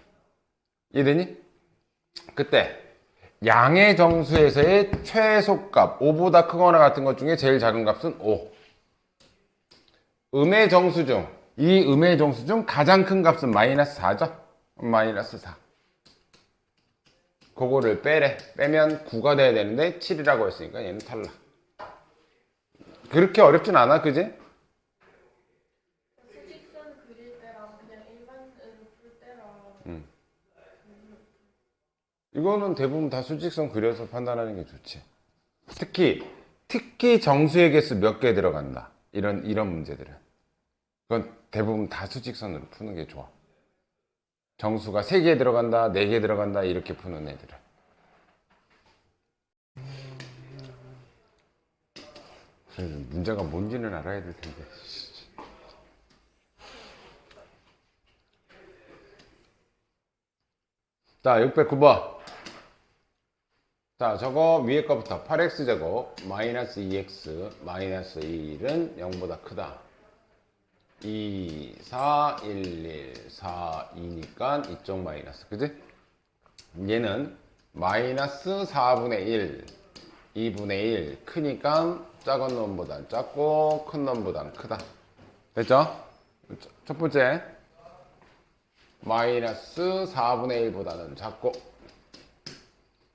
이해되니? 그때 양의 정수에서의 최소값 5보다 크거나 같은 것 중에 제일 작은 값은 5. 음의 정수 중, 이 음의 정수 중 가장 큰 값은 마이너스 4죠? 마이너스 4. 그거를 빼래. 빼면 9가 돼야 되는데 7이라고 했으니까 얘는 탈락. 그렇게 어렵진 않아, 그지? 수직선 그릴 때랑 그냥 일반으로 풀 때랑 이거는 대부분 다 수직선 그려서 판단하는 게 좋지. 특히 정수의 개수 몇 개 들어간다. 이런 문제들은. 그건 대부분 다 수직선으로 푸는 게 좋아. 정수가 3개 들어간다, 4개 들어간다, 이렇게 푸는 애들은. 문제가 뭔지는 알아야 될 텐데. 자, 609번. 자, 저거 위에 거부터 8x제곱 마이너스 2x 마이너스 1은 0보다 크다. 2, 4, 1, 1, 4, 2니까 이쪽 마이너스. 그지? 얘는 마이너스 4분의 1, 2분의 1 크니까 작은 놈보단 작고 큰 놈보단 크다. 됐죠? 첫 번째 마이너스 4분의 1보다는 작고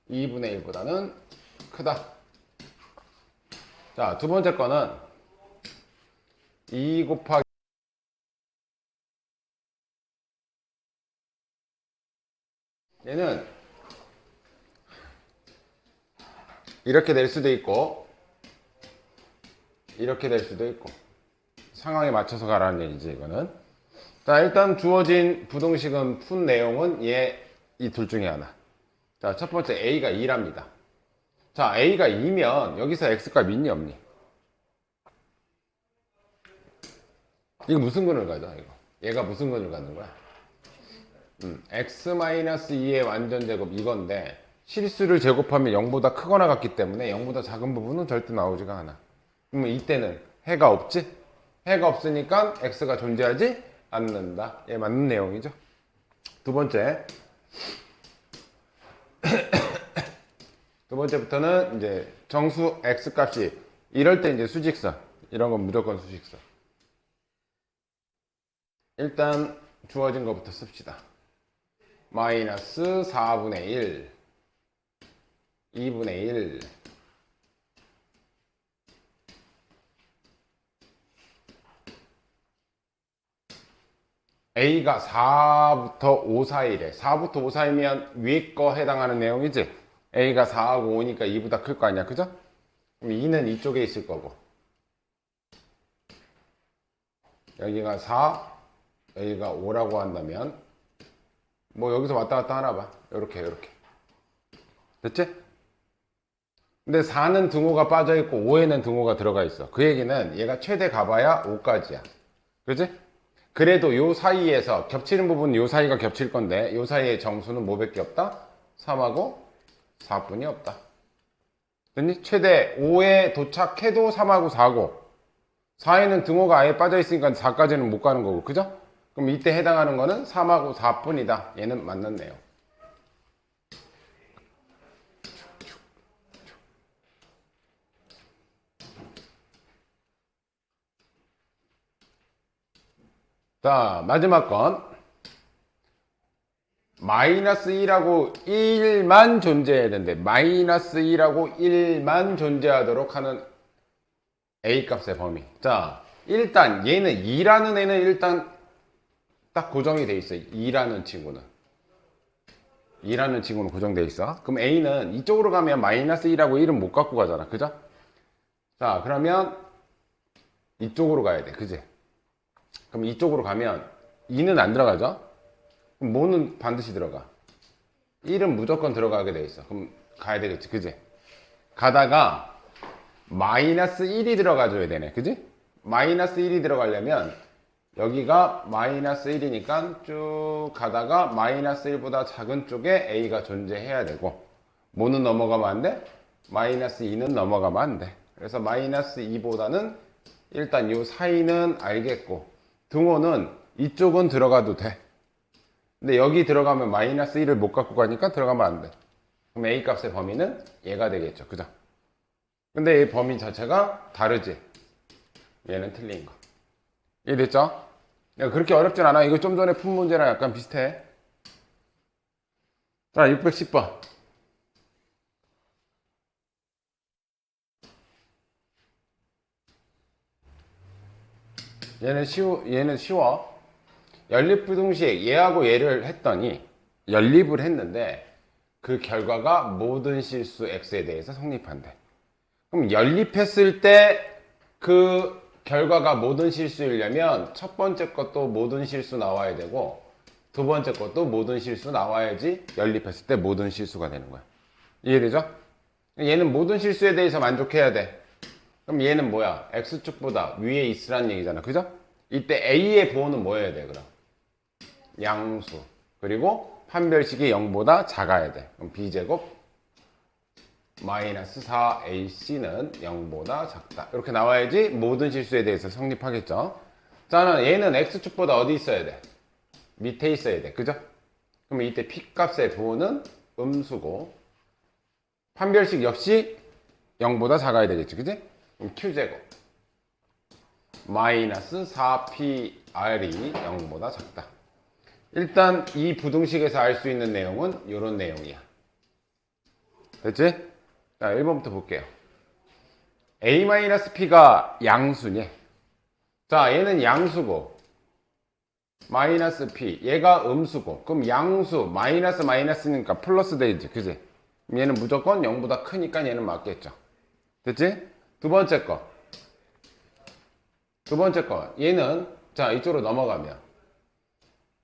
2분의 1보다는 크다. 자, 두 번째 거는 2 곱하기 얘는 이렇게 될 수도 있고 이렇게 될 수도 있고 상황에 맞춰서 가라는 얘기지 이거는. 자, 일단 주어진 부등식은 푼 내용은 이 둘 중에 하나. 자, 첫 번째 a가 2랍니다. 자, a가 2면 여기서 x값 있니 없니? 이거 무슨 근을 가져 이거? 얘가 무슨 근을 가는 거야? x-2의 완전제곱 이건데 실수를 제곱하면 0보다 크거나 같기 때문에 0보다 작은 부분은 절대 나오지가 않아. 그러면 이때는 해가 없지? 해가 없으니까 x가 존재하지 않는다. 얘 맞는 내용이죠. 두 번째 두 번째부터는 이제 정수 x 값이 이럴 때 이제 수직선, 이런 건 무조건 수직선. 일단 주어진 것부터 씁시다. 마이너스 4분의 1, 2분의 1, a가 4부터 5 사이래. 4부터 5 사이면 위에 거 해당하는 내용이지. a가 4하고 5니까 2보다 클 거 아니야, 그죠? 그럼 2는 이쪽에 있을 거고, 여기가 4, 여기가 5라고 한다면 뭐 여기서 왔다 갔다 하나 봐. 요렇게 됐지? 근데 4는 등호가 빠져 있고 5에는 등호가 들어가 있어. 그 얘기는 얘가 최대 가봐야 5까지야. 그지? 그래도 요 사이에서 겹치는 부분은 요 사이가 겹칠 건데 요 사이의 정수는 뭐밖에 없다? 3하고 4뿐이 없다. 됐니? 최대 5에 도착해도 3하고 4고 4에는 등호가 아예 빠져 있으니까 4까지는 못 가는 거고, 그죠? 그럼 이때 해당하는 거는 3하고 4뿐이다. 얘는 맞는 내용. 자, 마지막 건 마이너스 1하고 1만 존재해야 되는데 마이너스 1하고 1만 존재하도록 하는 a 값의 범위. 자, 일단 얘는 2라는 애는 일단 딱 고정이 돼 있어. 2라는 친구는 고정돼 있어. 그럼 a는 이쪽으로 가면 마이너스 1하고 1은 못 갖고 가잖아, 그죠? 자, 그러면 이쪽으로 가야 돼, 그지? 그럼 이쪽으로 가면 2는 안 들어가죠? 그럼 뭐는 반드시 들어가? 1은 무조건 들어가게 돼 있어. 그럼 가야 되겠지, 그지? 가다가 마이너스 1이 들어가줘야 되네, 그지? 마이너스 1이 들어가려면 여기가 마이너스 1이니까 쭉 가다가 마이너스 1보다 작은 쪽에 a가 존재해야 되고, 뭐는 넘어가면 안 돼? 마이너스 2는 넘어가면 안 돼. 그래서 마이너스 2보다는 일단 요 사이는 알겠고, 등호는 이쪽은 들어가도 돼. 근데 여기 들어가면 마이너스 1을 못 갖고 가니까 들어가면 안 돼. 그럼 a 값의 범위는 얘가 되겠죠, 그죠? 근데 이 범위 자체가 다르지. 얘는 틀린 거. 이해됐죠? 그렇게 어렵진 않아. 이거 좀 전에 푼 문제랑 약간 비슷해. 자, 610번. 얘는 쉬워. 연립부등식 얘하고 얘를 했더니 연립을 했는데 그 결과가 모든 실수 x에 대해서 성립한대. 그럼 연립했을 때 그 결과가 모든 실수이려면 첫 번째 것도 모든 실수 나와야 되고 두 번째 것도 모든 실수 나와야지 연립했을 때 모든 실수가 되는 거야. 이해되죠? 얘는 모든 실수에 대해서 만족해야 돼. 그럼 얘는 뭐야? x축보다 위에 있으란 얘기잖아. 그죠? 이때 a의 부호는 뭐여야 돼, 그럼? 양수. 그리고 판별식이 0보다 작아야 돼. 그럼 b제곱 마이너스 4ac는 0보다 작다. 이렇게 나와야지 모든 실수에 대해서 성립하겠죠. 자, 얘는 x축보다 어디 있어야 돼? 밑에 있어야 돼. 그죠? 그럼 이때 p값의 부호는 음수고 판별식 역시 0보다 작아야 되겠지. 그지? 그럼 q제곱 마이너스 4pr이 0보다 작다. 일단 이 부등식에서 알 수 있는 내용은 이런 내용이야. 됐지? 자, 1번부터 볼게요. a-p가 양수니? 자, 얘는 양수고 마이너스 p, 얘가 음수고 그럼 양수, 마이너스니까 플러스 되지, 그지? 그럼 얘는 무조건 0보다 크니까 얘는 맞겠죠. 됐지? 두 번째 거 얘는 자 이쪽으로 넘어가면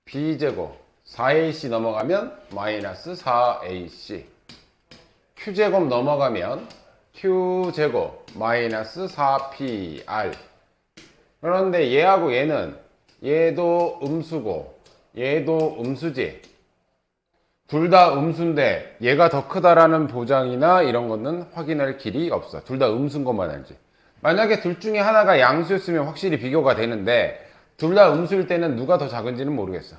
b제곱 4ac 넘어가면 마이너스 4ac q제곱 넘어가면 q제곱 마이너스 4pr. 그런데 얘하고 얘는 얘도 음수고 얘도 음수지. 둘 다 음수인데 얘가 더 크다라는 보장이나 이런 거는 확인할 길이 없어. 둘 다 음수인 것만 알지. 만약에 둘 중에 하나가 양수였으면 확실히 비교가 되는데 둘 다 음수일 때는 누가 더 작은지는 모르겠어.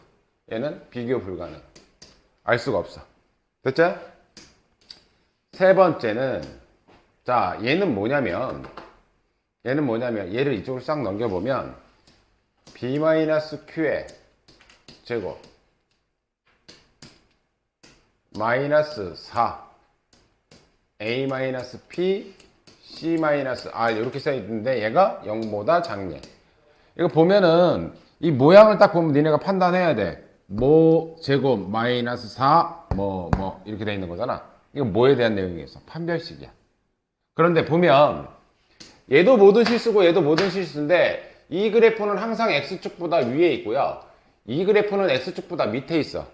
얘는 비교 불가능. 알 수가 없어. 됐죠? 세 번째는 자 얘는 뭐냐면 얘를 이쪽으로 싹 넘겨보면 b-q의 제곱 마이너스 4 a-p c-r 이렇게 써있는데 얘가 0보다 작네. 이거 보면은 이 모양을 딱 보면 니네가 판단해야 돼. 뭐 제곱 마이너스 4 뭐 이렇게 돼 있는 거잖아. 이거 뭐에 대한 내용이겠어? 판별식이야. 그런데 보면 얘도 모든 실수고 얘도 모든 실수인데 이 그래프는 항상 x축보다 위에 있고요. 이 그래프는 x축보다 밑에 있어.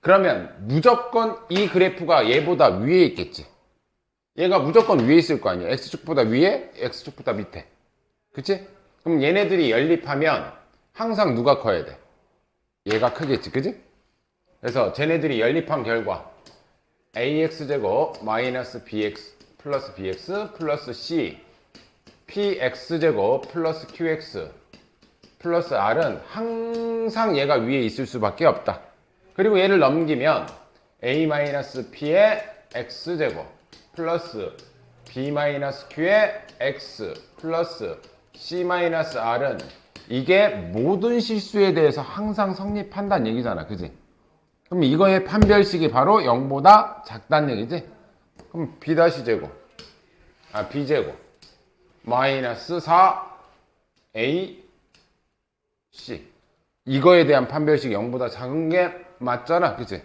그러면 무조건 이 그래프가 얘보다 위에 있겠지. 얘가 무조건 위에 있을 거 아니야. x축보다 위에, x축보다 밑에. 그치? 그럼 얘네들이 연립하면 항상 누가 커야 돼? 얘가 크겠지. 그치? 그래서 쟤네들이 연립한 결과 ax제곱 마이너스 bx 플러스 bx 플러스 c px제곱 플러스 qx 플러스 r은 항상 얘가 위에 있을 수밖에 없다. 그리고 얘를 넘기면 a-p의 x제곱 플러스 b-q의 x 플러스 c-r은 이게 모든 실수에 대해서 항상 성립한다는 얘기잖아. 그지? 그럼 이거의 판별식이 바로 0보다 작다는 얘기지? 그럼 b제곱 b제곱 마이너스 4ac 이거에 대한 판별식이 0보다 작은 게 맞잖아. 그치?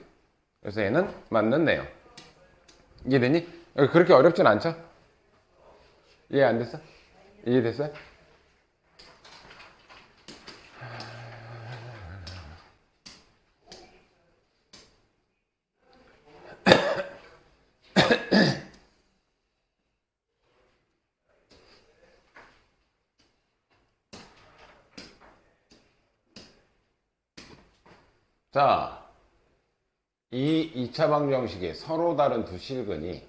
그래서 얘는 맞는 내용. 이해되니? 그렇게 어렵진 않죠? 이해 안 됐어? 이해됐어요? 자, 이 2차 방정식에 서로 다른 두 실근이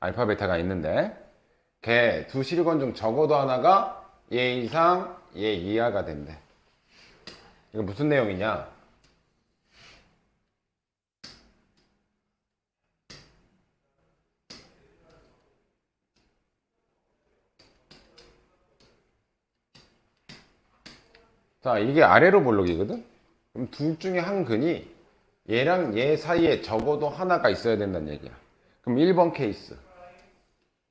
알파, 베타가 있는데 걔 두 실근 중 적어도 하나가 얘 이상, 얘 이하가 된대. 이거 무슨 내용이냐? 자, 이게 아래로 볼록이거든? 그럼 둘 중에 한 근이 얘랑 얘 사이에 적어도 하나가 있어야 된다는 얘기야. 그럼 1번 케이스.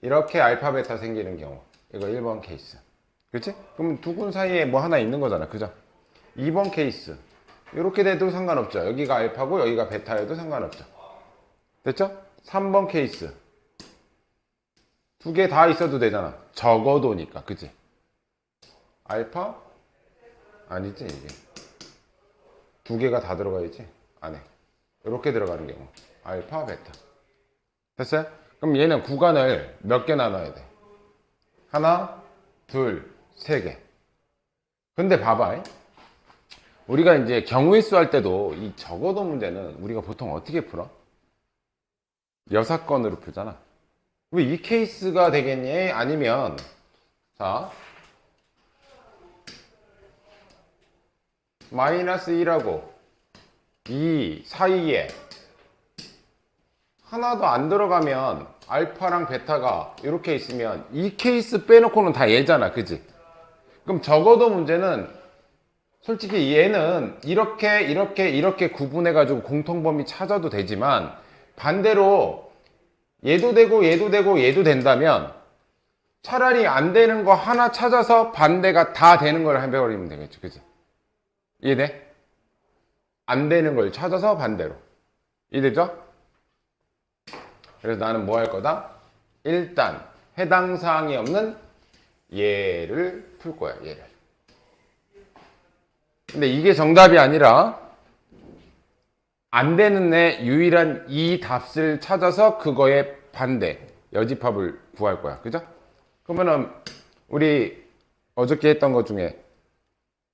이렇게 알파, 베타 생기는 경우. 이거 1번 케이스. 그치? 그럼 두 근 사이에 뭐 하나 있는 거잖아. 그죠? 2번 케이스. 이렇게 돼도 상관없죠. 여기가 알파고 여기가 베타여도 상관없죠. 됐죠? 3번 케이스. 두 개 다 있어도 되잖아. 적어도니까. 그치? 알파? 아니지, 이게. 두 개가 다 들어가야지. 안에. 이렇게 들어가는 경우. 알파, 베타. 됐어요? 그럼 얘는 구간을 몇 개 나눠야 돼? 하나, 둘, 세 개. 근데 봐봐. 우리가 이제 경우일수 할 때도 이 적어도 문제는 우리가 보통 어떻게 풀어? 여사건으로 풀잖아. 왜 이 케이스가 되겠니? 아니면 자 마이너스 1하고 2 사이에 하나도 안 들어가면 알파랑 베타가 이렇게 있으면 이 케이스 빼놓고는 다 얘잖아. 그지? 그럼 적어도 문제는 솔직히 얘는 이렇게 구분해 가지고 공통범위 찾아도 되지만 반대로 얘도 되고 얘도 되고 얘도 된다면 차라리 안 되는 거 하나 찾아서 반대가 다 되는 걸 해버리면 되겠죠. 그지? 이해돼? 안 되는 걸 찾아서 반대로. 이해되죠? 그래서 나는 뭐 할 거다? 일단 해당 사항이 없는 얘를 풀 거야. 얘를. 근데 이게 정답이 아니라 안 되는 애 유일한 이 답을 찾아서 그거의 반대 여집합을 구할 거야. 그죠? 그러면은 우리 어저께 했던 것 중에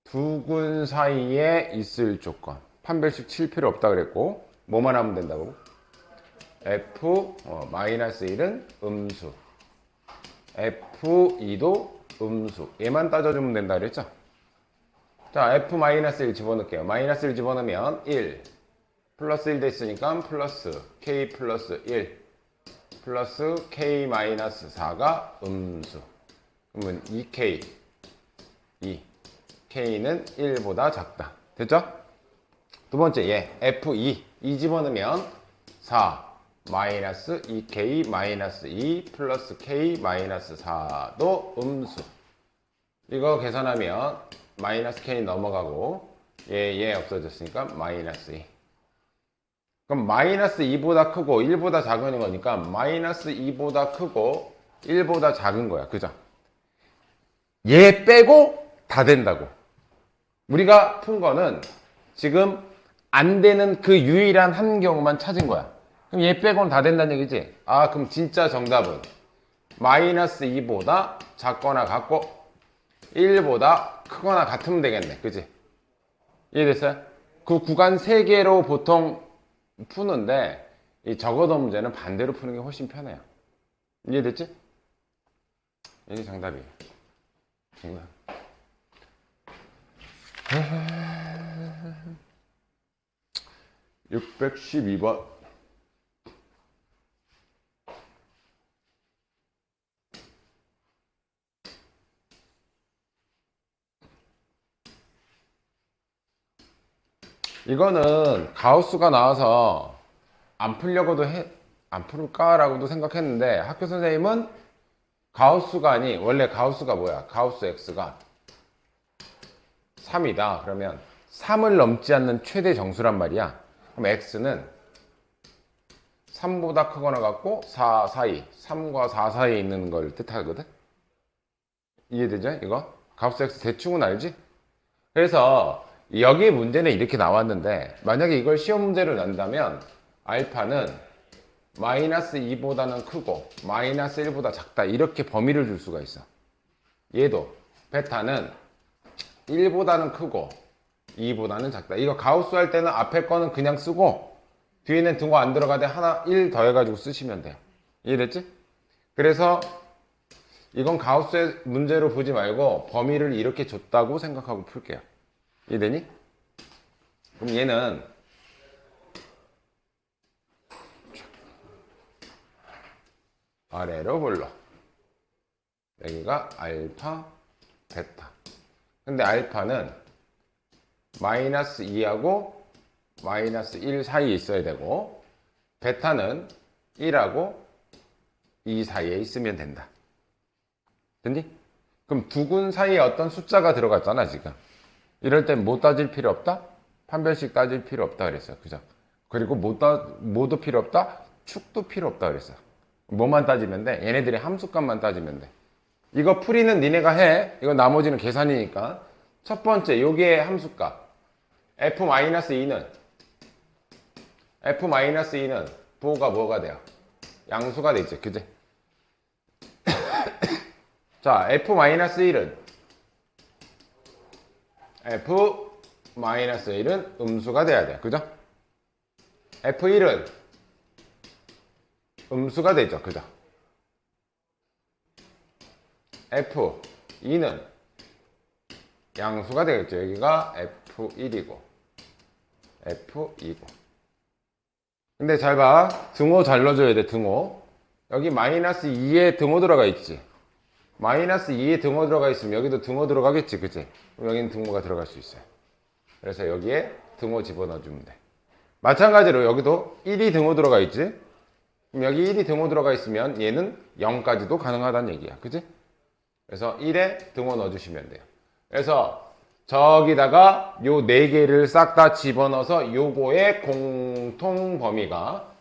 두 군 사이에 있을 조건 판별식 칠 필요 없다 그랬고 뭐만 하면 된다고? F-1은 음수, F2도 음수. 얘만 따져주면 된다 그랬죠? 자, F-1 집어넣을게요. 마이너스를 집어넣으면 1 플러스 1 됐으니까 플러스 K 플러스 1 플러스 K 마이너스 4가 음수. 그러면 2K 2 K는 1보다 작다. 됐죠? 두 번째 얘 F2 2 집어넣으면 4 마이너스 2K 마이너스 2 플러스 K 마이너스 4도 음수. 이거 계산하면 마이너스 K 넘어가고 얘 없어졌으니까 마이너스 2. 그럼 마이너스 2보다 크고 1보다 작은 거니까 마이너스 2보다 크고 1보다 작은 거야. 그죠? 얘 빼고 다 된다고. 우리가 푼 거는 지금 안 되는 그 유일한 한 경우만 찾은 거야. 그럼 얘 빼고는 다 된다는 얘기지? 아, 그럼 진짜 정답은 마이너스 2보다 작거나 같고 1보다 크거나 같으면 되겠네. 그치? 이해됐어요? 그 구간 3개로 보통 푸는데 이 적어도 문제는 반대로 푸는 게 훨씬 편해요. 이해됐지? 이게 정답이에요. 정답. 612번. 이거는 가우스가 나와서 안 풀려고도 안 풀을까라고도 생각했는데 학교 선생님은 가우스가 아니 원래 가우스가 뭐야? 가우스 x가 3이다. 그러면 3을 넘지 않는 최대 정수란 말이야. 그럼 x는 3보다 크거나 같고 4 사이, 3과 4 사이에 있는 걸 뜻하거든. 이해되죠? 이거? 가우스 x 대충은 알지? 그래서 여기 문제는 이렇게 나왔는데 만약에 이걸 시험 문제로 낸다면 알파는 마이너스 2보다는 크고 마이너스 1보다 작다 이렇게 범위를 줄 수가 있어. 얘도 베타는 1보다는 크고 2보다는 작다. 이거 가우스 할 때는 앞에 거는 그냥 쓰고 뒤에는 등호 안 들어가되 하나 1 더해가지고 쓰시면 돼요. 이해됐지? 그래서 이건 가우스의 문제로 보지 말고 범위를 이렇게 줬다고 생각하고 풀게요. 이해되니? 그럼 얘는 아래로 불러. 여기가 알파, 베타. 근데 알파는 마이너스 2하고 마이너스 1 사이에 있어야 되고 베타는 1하고 2 사이에 있으면 된다. 됐니? 그럼 두 군 사이에 어떤 숫자가 들어갔잖아 지금. 이럴 땐 뭐 따질 필요 없다? 판별식 따질 필요 없다 그랬어요. 그죠? 그리고 뭐도 필요 없다? 축도 필요 없다 그랬어요. 뭐만 따지면 돼? 얘네들의 함수값만 따지면 돼. 이거 풀이는 니네가 해. 이거 나머지는 계산이니까. 첫 번째, 요게 함수값. F-2는 부호가 뭐가 돼요? 양수가 돼 있죠. 그지? 자, F-1은 음수가 돼야 돼. 그죠? F1은 음수가 되죠. 그죠? F2는 양수가 되겠죠. 여기가 F1이고 F2고. 근데 잘 봐. 등호 잘 넣어줘야 돼. 등호. 여기 -2에 등호 들어가 있지. -2에 등호 들어가 있으면 여기도 등호 들어가겠지. 그치? 그럼 여기는 등호가 들어갈 수 있어요. 그래서 여기에 등호 집어넣어주면 돼. 마찬가지로 여기도 1이 등호 들어가 있지. 그럼 여기 1이 등호 들어가 있으면 얘는 0까지도 가능하다는 얘기야. 그치? 그래서 1에 등호 넣어주시면 돼요. 그래서 저기다가 요 4개를 싹 다 집어넣어서 요거의 공통 범위가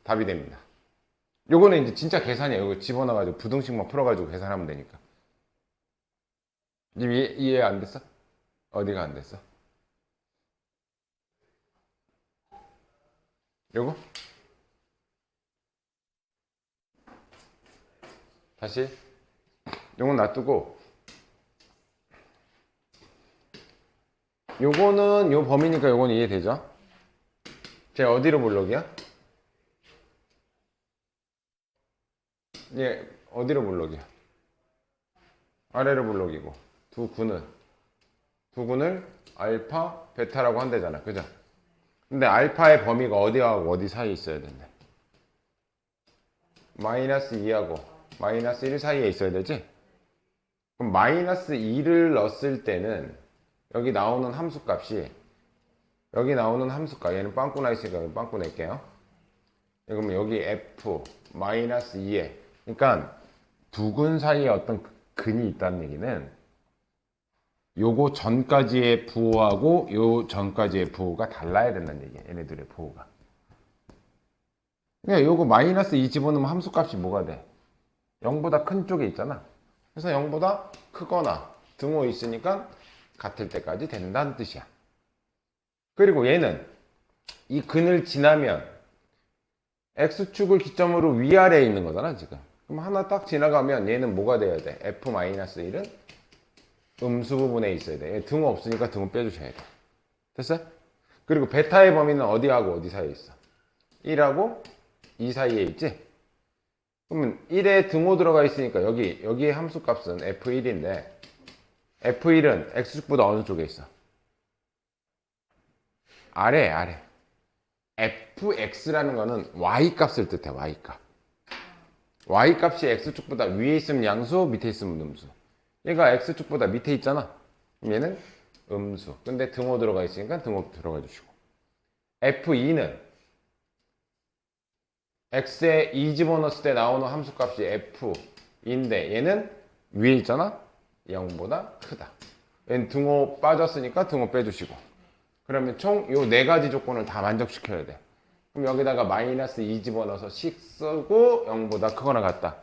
답이 됩니다. 요거는 이제 진짜 계산이에요. 이거 집어넣어가지고 부등식만 풀어가지고 계산하면 되니까. 지금 이해 안 됐어? 어디가 안 됐어? 요거? 다시 요건 놔두고 요거는 요 범위니까 요건 이해되죠? 제 어디로 볼록이야? 예, 어디로 볼록이야? 아래로 볼록이고 두 군을 알파, 베타라고 한대잖아. 그죠? 근데 알파의 범위가 어디하고 어디 사이에 있어야 된대? -2하고 -1 사이에 있어야 되지? 그럼 -2를 넣었을 때는 여기 나오는 함수값이 여기 나오는 함수값 얘는 빵꾸 나 있으니까 여기 빵꾸 낼게요. 그러면 여기 F-2에 그러니까 두 근 사이에 어떤 근이 있다는 얘기는 요거 전까지의 부호하고 요 전까지의 부호가 달라야 된다는 얘기야. 얘네들의 부호가. 그러니까 요거 -2 집어넣으면 함수값이 뭐가 돼? 0보다 큰 쪽에 있잖아. 그래서 0보다 크거나 등호 있으니까 같을 때까지 된다는 뜻이야. 그리고 얘는 이 근을 지나면 x축을 기점으로 위아래에 있는 거잖아 지금. 그럼 하나 딱 지나가면 얘는 뭐가 돼야 돼? F-1은 음수 부분에 있어야 돼. 얘 등호 없으니까 등호 빼주셔야 돼. 됐어요? 그리고 베타의 범위는 어디하고 어디 사이에 있어? 1하고 2 사이에 있지? 그러면 1에 등호 들어가 있으니까 여기에 함수값은 F1인데 F1은 x축보다 어느 쪽에 있어? 아래. fx라는 거는 y값을 뜻해. y값. y값이 x축보다 위에 있으면 양수, 밑에 있으면 음수. 얘가 x축보다 밑에 있잖아. 그럼 얘는 음수. 근데 등호 들어가 있으니까 등호 들어가 주시고. f2는 x에 2 집어넣었을 때 나오는 함수값이 f인데 얘는 위에 있잖아. 0보다 크다. 얘는 등호 빠졌으니까 등호 빼주시고. 그러면 총 요 4가지 조건을 다 만족시켜야 돼. 그럼 여기다가 -2 집어넣어서 식 쓰고 0보다 크거나 같다.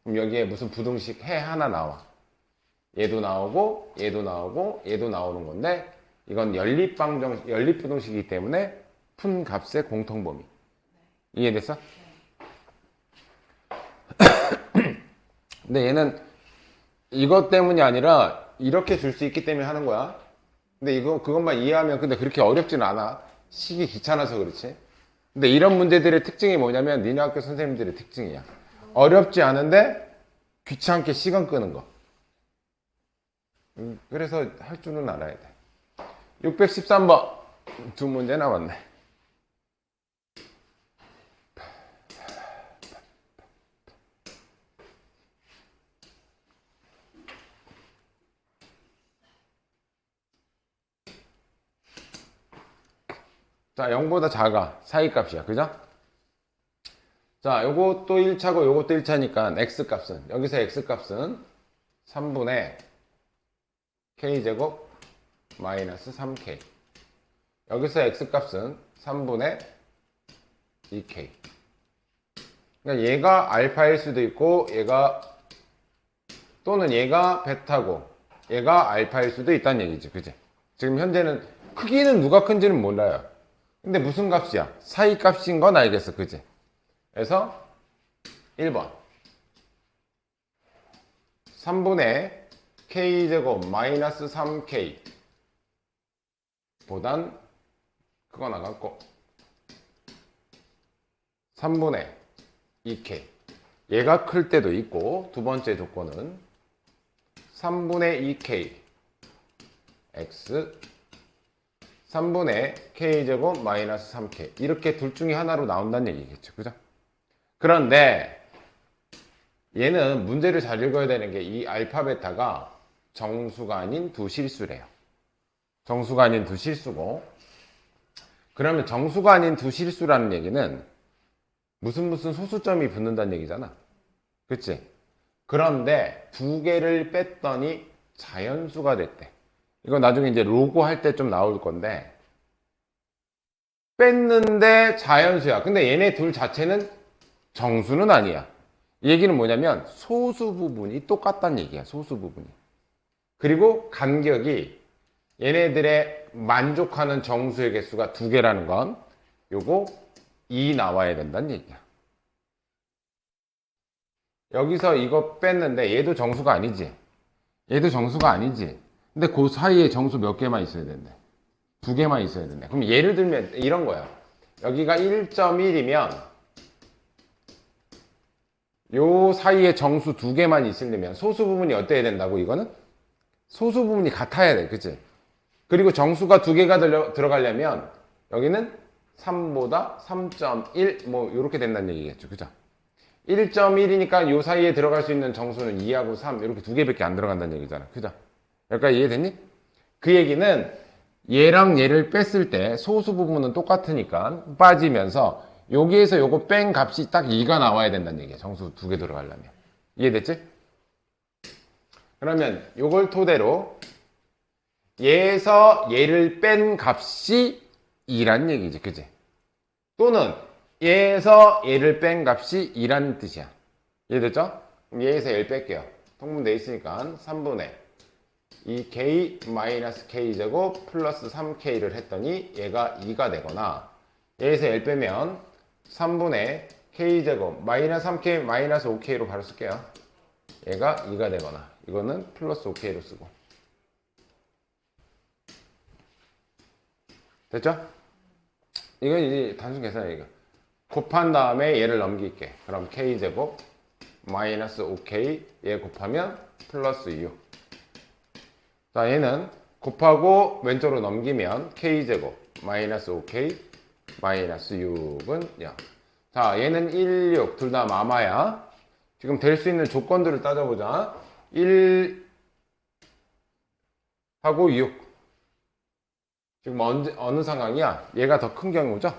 그럼 여기에 무슨 부등식 해 하나 나와. 얘도 나오고 얘도 나오고 얘도 나오는 건데 이건 연립부등식이기 때문에 푼 값의 공통범위. 이해됐어? 근데 얘는 이것 때문이 아니라 이렇게 줄 수 있기 때문에 하는 거야. 근데 그것만 이해하면 근데 그렇게 어렵지는 않아. 식이 귀찮아서 그렇지. 근데 이런 문제들의 특징이 뭐냐면 니네 학교 선생님들의 특징이야. 어렵지 않은데 귀찮게 시간 끄는 거. 그래서 할 줄은 알아야 돼. 613번 두 문제 남았네. 자, 0보다 작아. 사이값이야. 그죠? 자, 요것도 1차고 요것도 1차니까 x값은 여기서 x값은 3분의 k제곱 마이너스 3k. 여기서 x값은 3분의 2k. 그러니까 얘가 알파일 수도 있고 얘가 또는 얘가 베타고 얘가 알파일 수도 있다는 얘기지. 그지? 지금 현재는 크기는 누가 큰지는 몰라요. 근데 무슨 값이야? 사이 값인 건 알겠어. 그지? 그래서 1번 3분의 k제곱 마이너스 3k 보단 그거 나갔고 3분의 2k 얘가 클 때도 있고 두 번째 조건은 3분의 2k x 3분의 k제곱 마이너스 3k 이렇게 둘 중에 하나로 나온다는 얘기겠죠. 그죠? 그런데 얘는 문제를 잘 읽어야 되는 게 이 알파 베타가 정수가 아닌 두 실수래요. 정수가 아닌 두 실수고 그러면 정수가 아닌 두 실수라는 얘기는 무슨 소수점이 붙는다는 얘기잖아. 그치? 그런데 두 개를 뺐더니 자연수가 됐대. 이거 나중에 이제 로고 할 때 좀 나올 건데 뺐는데 자연수야. 근데 얘네 둘 자체는 정수는 아니야. 이 얘기는 뭐냐면 소수 부분이 똑같다는 얘기야. 소수 부분이. 그리고 간격이 얘네들의 만족하는 정수의 개수가 두 개라는 건 요거 2 나와야 된다는 얘기야. 여기서 이거 뺐는데 얘도 정수가 아니지. 얘도 정수가 아니지. 근데 그 사이에 정수 몇 개만 있어야 된대. 두 개만 있어야 된대. 그럼 예를 들면 이런 거야. 여기가 1.1이면 요 사이에 정수 두 개만 있으려면 소수 부분이 어때야 된다고? 이거는 소수 부분이 같아야 돼. 그치? 그리고 정수가 두 개가 들어가려면 여기는 3보다 3.1 뭐 이렇게 된다는 얘기겠죠. 그죠? 1.1이니까 요 사이에 들어갈 수 있는 정수는 2하고 3 이렇게 두 개밖에 안 들어간다는 얘기잖아. 그죠? 여기까지 이해됐니? 그 얘기는 얘랑 얘를 뺐을 때 소수 부분은 똑같으니까 빠지면서 여기에서 요거 뺀 값이 딱 2가 나와야 된다는 얘기야. 정수 두 개 들어가려면. 이해됐지? 그러면 요걸 토대로 얘에서 얘를 뺀 값이 2란 얘기지. 그지? 또는 얘에서 얘를 뺀 값이 2라는 뜻이야. 이해됐죠? 그럼 얘에서 얘를 뺄게요. 통분돼 있으니까 3분의 2k 마이너스 k제곱 플러스 3k를 했더니 얘가 2가 되거나 얘에서 얘를 빼면 3분의 k제곱 마이너스 3k 마이너스 5k로 바로 쓸게요. 얘가 2가 되거나 이거는 플러스 5k로 쓰고 됐죠? 이건 이제 단순 계산이니까 곱한 다음에 얘를 넘길게. 그럼 k제곱 마이너스 5k 얘 곱하면 플러스 6. 자, 얘는 곱하고 왼쪽으로 넘기면 k제곱 마이너스 5k 마이너스 6은 0. 자, 얘는 1, 6 둘 다 마마야. 지금 될 수 있는 조건들을 따져보자. 1 하고 6. 지금 어느 상황이야? 얘가 더 큰 경우죠?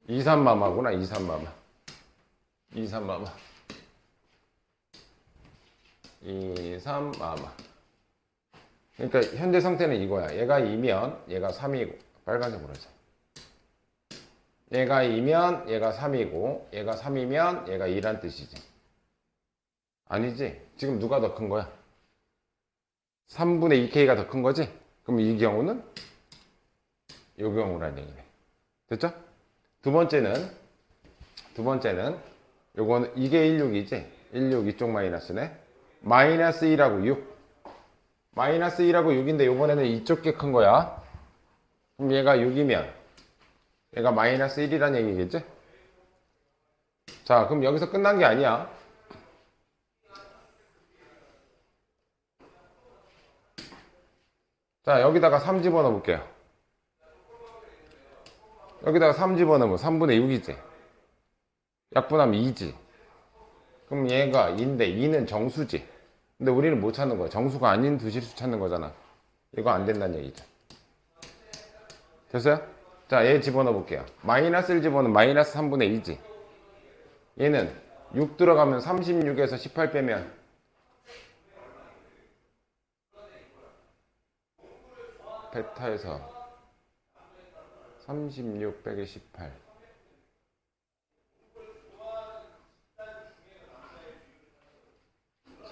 2, 3마마구나. 2, 3마마. 2, 3마마. 2, 3마마. 그러니까 현재 상태는 이거야. 얘가 2면 얘가 3이고 빨간색으로 하자. 얘가 2면 얘가 3이고 얘가 3이면 얘가 2란 뜻이지. 아니지? 지금 누가 더 큰 거야? 3분의 2k가 더 큰 거지? 그럼 이 경우는 이 경우란 얘기네. 됐죠? 두 번째는 요거는 이게 16이지? 16 이쪽 마이너스네. 마이너스 1하고 6. 마이너스 1하고 6인데 요번에는 이쪽 게 큰 거야. 그럼 얘가 6이면 얘가 마이너스 1이란 얘기겠지? 자, 그럼 여기서 끝난 게 아니야. 자, 여기다가 3 집어넣어 볼게요. 여기다가 3 집어넣으면 3분의 6이지. 약분하면 2지. 그럼 얘가 2인데 2는 정수지. 근데 우리는 못 찾는 거야. 정수가 아닌 두 실수 찾는 거잖아. 이거 안 된다는 얘기죠. 됐어요? 자, 얘 집어넣어 볼게요. 마이너스를 집어넣으면 마이너스 3분의 2지. 얘는 6 들어가면 36에서 18 빼면 베타에서 36 빼기 18.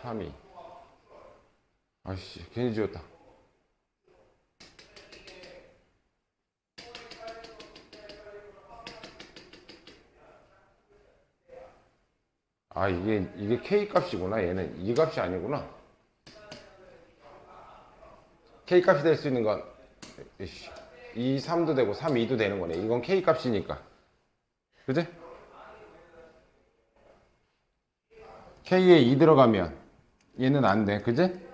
32. 아씨, 괜히 지웠다. 아, 이게 K 값이구나. 얘는 이 값이 아니구나. K 값이 될 수 있는 건 2, 3도 되고 3, 2도 되는 거네. 이건 K 값이니까. 그지? K에 2 들어가면 얘는 안 돼. 그지?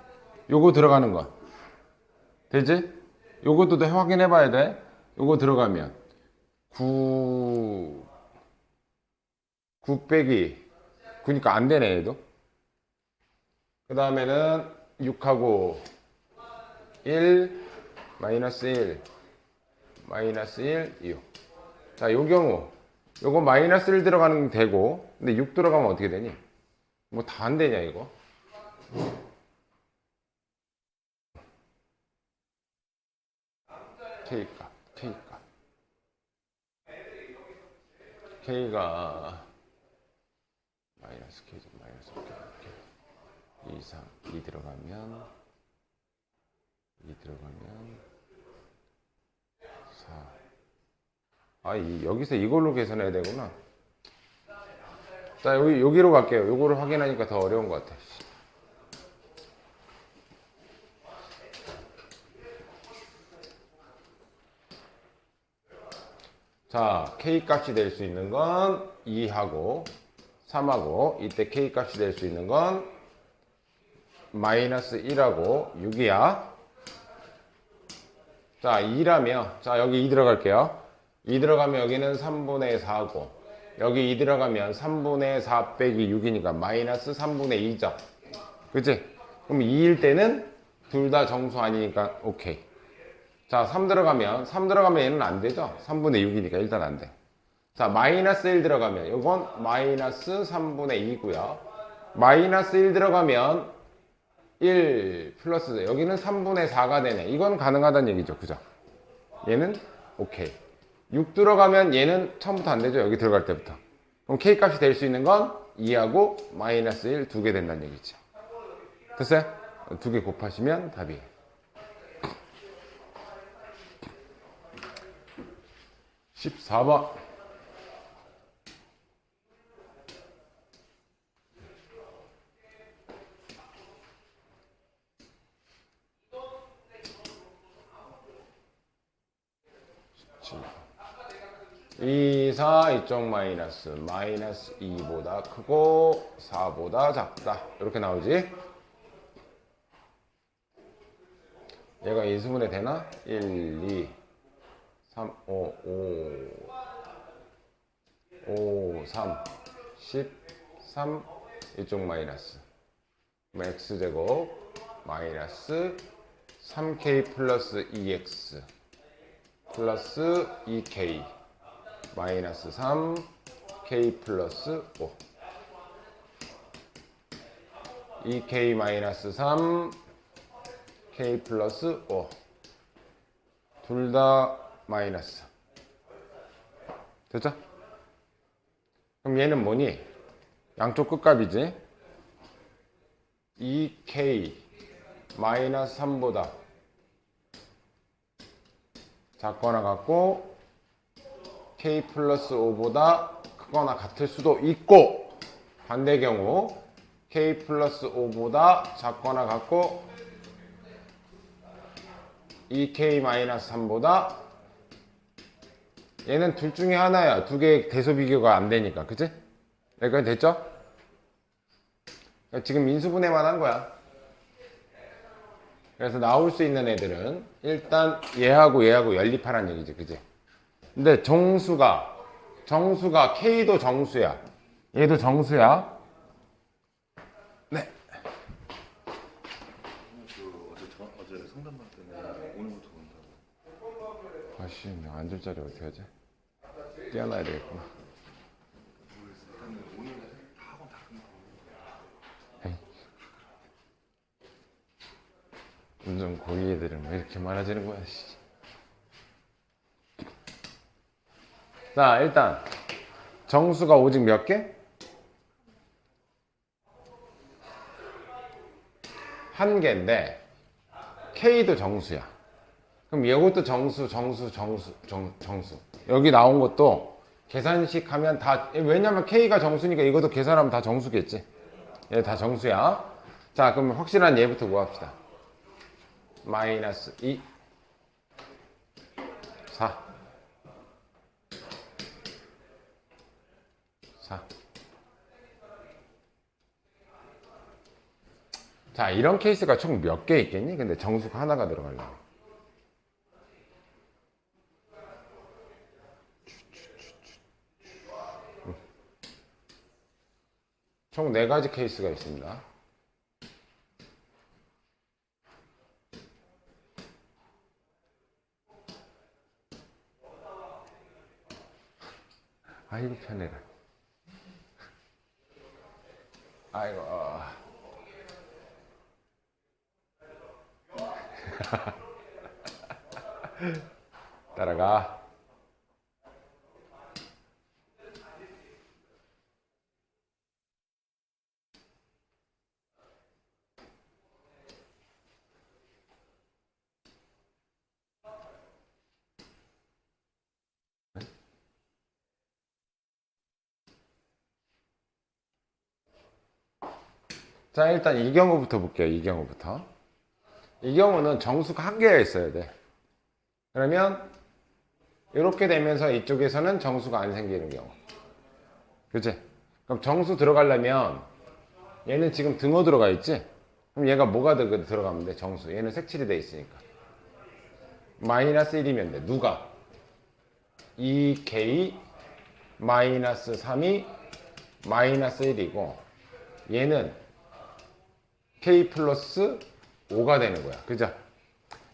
요거 들어가는 거. 되지? 요것도 확인해 봐야 돼. 요거 들어가면 9 빼기 9니까 안 되네, 얘도. 그 다음에는 6하고 1, 마이너스 1, 마이너스 1, 2. 자, 요 경우, 요거 마이너스 1 들어가는 게 되고, 근데 6 들어가면 어떻게 되니? 뭐 다 안 되냐, 이거? K값, K값. K가 마이너스 K죠, 마이너스 K. 2, 3, 2 들어가면 2 들어가면 4. 아, 여기서 이걸로 계산해야 되구나. 자, 여기로 갈게요. 요거를 확인하니까 더 어려운 것 같아. 자, K 값이 될 수 있는 건 2하고 3하고, 이때 K 값이 될 수 있는 건 마이너스 1하고 6이야. 자, 2라며. 자, 여기 2 들어갈게요. 2 들어가면 여기는 3분의 4고, 여기 2 들어가면 3분의 4 빼기 6이니까 마이너스 3분의 2죠. 그치? 그럼 2일 때는 둘 다 정수 아니니까 오케이. 자, 3 들어가면 얘는 안 되죠? 3분의 6이니까 일단 안 돼. 자, 마이너스 1 들어가면 이건 마이너스 3분의 2고요. 마이너스 1 들어가면 1 플러스, 여기는 3분의 4가 되네. 이건 가능하다는 얘기죠. 그죠? 얘는 오케이. 6 들어가면 얘는 처음부터 안 되죠. 여기 들어갈 때부터. 그럼 K 값이 될 수 있는 건 2하고 마이너스 1 두 개 된다는 얘기죠. 됐어요? 두 개 곱하시면 답이에요. 14번. 이 4 이쪽 마이너스 2보다 크고 4보다 작다. 이렇게 나오지? 얘가 인수분해 되나? 1, 2, 3, 5, 3, 13 이쪽 마이너스. 그럼 x제곱 마이너스 3k 플러스 2x 플러스 2k 마이너스 3k 플러스 5 2k 마이너스 3k 플러스 5 둘 다 마이너스. 됐죠? 그럼 얘는 뭐니? 양쪽 끝값이지. 2k 마이너스 3보다 작거나 같고 k 플러스 5보다 크거나 같을 수도 있고, 반대 경우 k 플러스 5보다 작거나 같고 2k 마이너스 3보다, 얘는 둘 중에 하나야. 두 개의 대소 비교가 안 되니까. 그치? 여기까지 됐죠? 지금 인수분해만 한 거야. 그래서 나올 수 있는 애들은 일단 얘하고 연립하라는 얘기지. 그치? 근데 정수가 K도 정수야. 얘도 정수야. 네. 어제 상담 받더니 오늘부터 온다고. 아씨, 앉을 자리 어떻게 하지? 뛰어나야 되겠구나. 모르겠어. 일단은 오늘 학원 다 끝나고. 에이. 운전 고위 애들은 왜 이렇게 많아지는 거야, 씨. 자, 일단 정수가 오직 몇 개? 한 개인데 K도 정수야. 그럼 이것도 정수. 여기 나온 것도 계산식 하면 다, 왜냐면 K가 정수니까 이것도 계산하면 다 정수겠지. 얘 다 정수야. 자, 그럼 확실한 얘부터 구합시다. 마이너스 2, 4, 4. 자, 이런 케이스가 총 몇 개 있겠니? 근데 정수가 하나가 들어가려고. 총 4가지 케이스가 있습니다. 아이고 편해라. 아이고 따라가. 자, 일단 이 경우부터 볼게요. 이 경우부터. 이 경우는 정수가 한 개가 있어야 돼. 그러면 이렇게 되면서 이쪽에서는 정수가 안 생기는 경우. 그치? 그럼 정수 들어가려면 얘는 지금 등호 들어가 있지? 그럼 얘가 뭐가 들어가면 돼? 정수. 얘는 색칠이 돼 있으니까. 마이너스 1이면 돼. 누가? 2K 마이너스 3이 마이너스 1이고 얘는 K 플러스 5가 되는 거야. 그죠?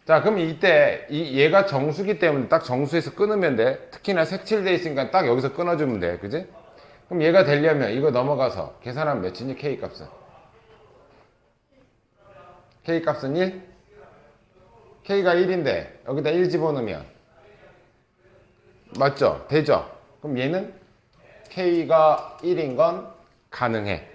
자, 그럼 이때 얘가 정수기 때문에 딱 정수에서 끊으면 돼. 특히나 색칠돼 있으니까 딱 여기서 끊어주면 돼. 그지? 그럼 얘가 되려면 이거 넘어가서 계산하면 몇이니? K 값은? K 값은 1? K가 1인데 여기다 1 집어넣으면 맞죠? 되죠? 그럼 얘는 K가 1인 건 가능해.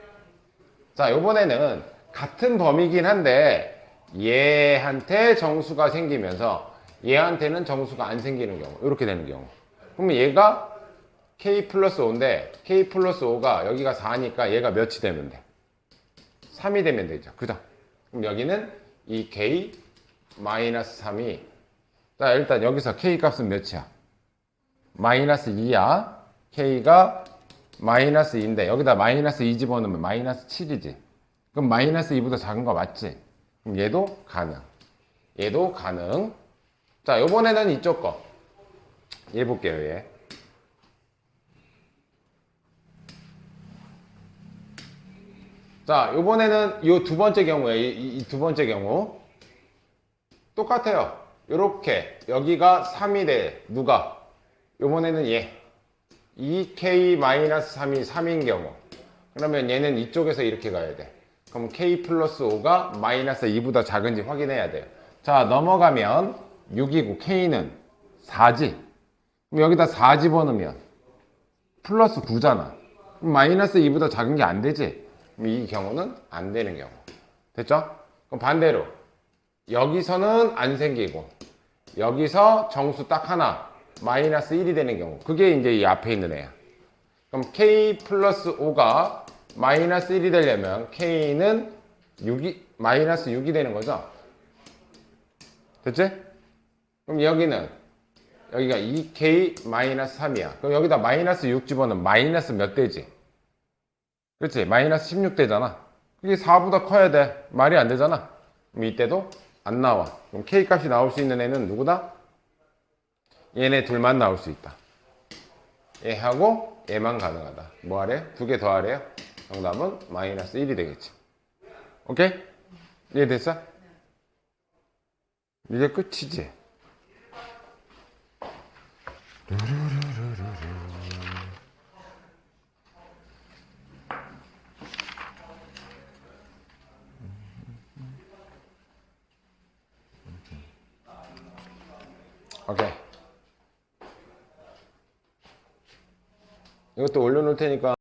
자, 요번에는 같은 범위긴 한데 얘한테 정수가 생기면서 얘한테는 정수가 안 생기는 경우, 이렇게 되는 경우. 그러면 얘가 K 플러스 5인데 K 플러스 5가 여기가 4니까 얘가 몇이 되면 돼? 3이 되면 되죠. 그죠? 그럼 여기는 이 K 마이너스 3이, 자, 일단 여기서 K 값은 몇이야? 마이너스 2야. K가 마이너스 2인데 여기다 마이너스 2 집어넣으면 마이너스 7이지. 그럼 마이너스 2보다 작은 거 맞지? 그럼 얘도 가능. 얘도 가능. 자, 요번에는 이쪽 거. 얘 볼게요, 얘. 자, 요번에는 요 두 번째 경우에, 이 두 번째 경우. 똑같아요. 요렇게. 여기가 3이 돼. 누가? 요번에는 얘. 2K-3이 3인 경우. 그러면 얘는 이쪽에서 이렇게 가야 돼. 그럼 K 플러스 5가 마이너스 2보다 작은지 확인해야 돼요. 자, 넘어가면 6이고 K는 4지. 그럼 여기다 4 집어넣으면 플러스 9잖아. 그럼 마이너스 2보다 작은 게 안 되지. 그럼 이 경우는 안 되는 경우. 됐죠? 그럼 반대로 여기서는 안 생기고 여기서 정수 딱 하나 마이너스 1이 되는 경우. 그게 이제 이 앞에 있는 애야. 그럼 K 플러스 5가 마이너스 1이 되려면 K는 6이, 마이너스 6이 되는 거죠? 됐지? 그럼 여기는, 여기가 2K 마이너스 3이야. 그럼 여기다 마이너스 6 집어넣으면 마이너스 몇 대지? 그렇지? 마이너스 16 대잖아. 그게 4보다 커야 돼. 말이 안 되잖아. 그럼 이때도 안 나와. 그럼 K 값이 나올 수 있는 애는 누구다? 얘네 둘만 나올 수 있다. 얘하고 얘만 가능하다. 뭐 하래? 두 개 더 하래요? 정답은 마이너스 1이 되겠지. 오케이? 이해됐어? 이제 끝이지. 오케이. 이것도 올려놓을 테니까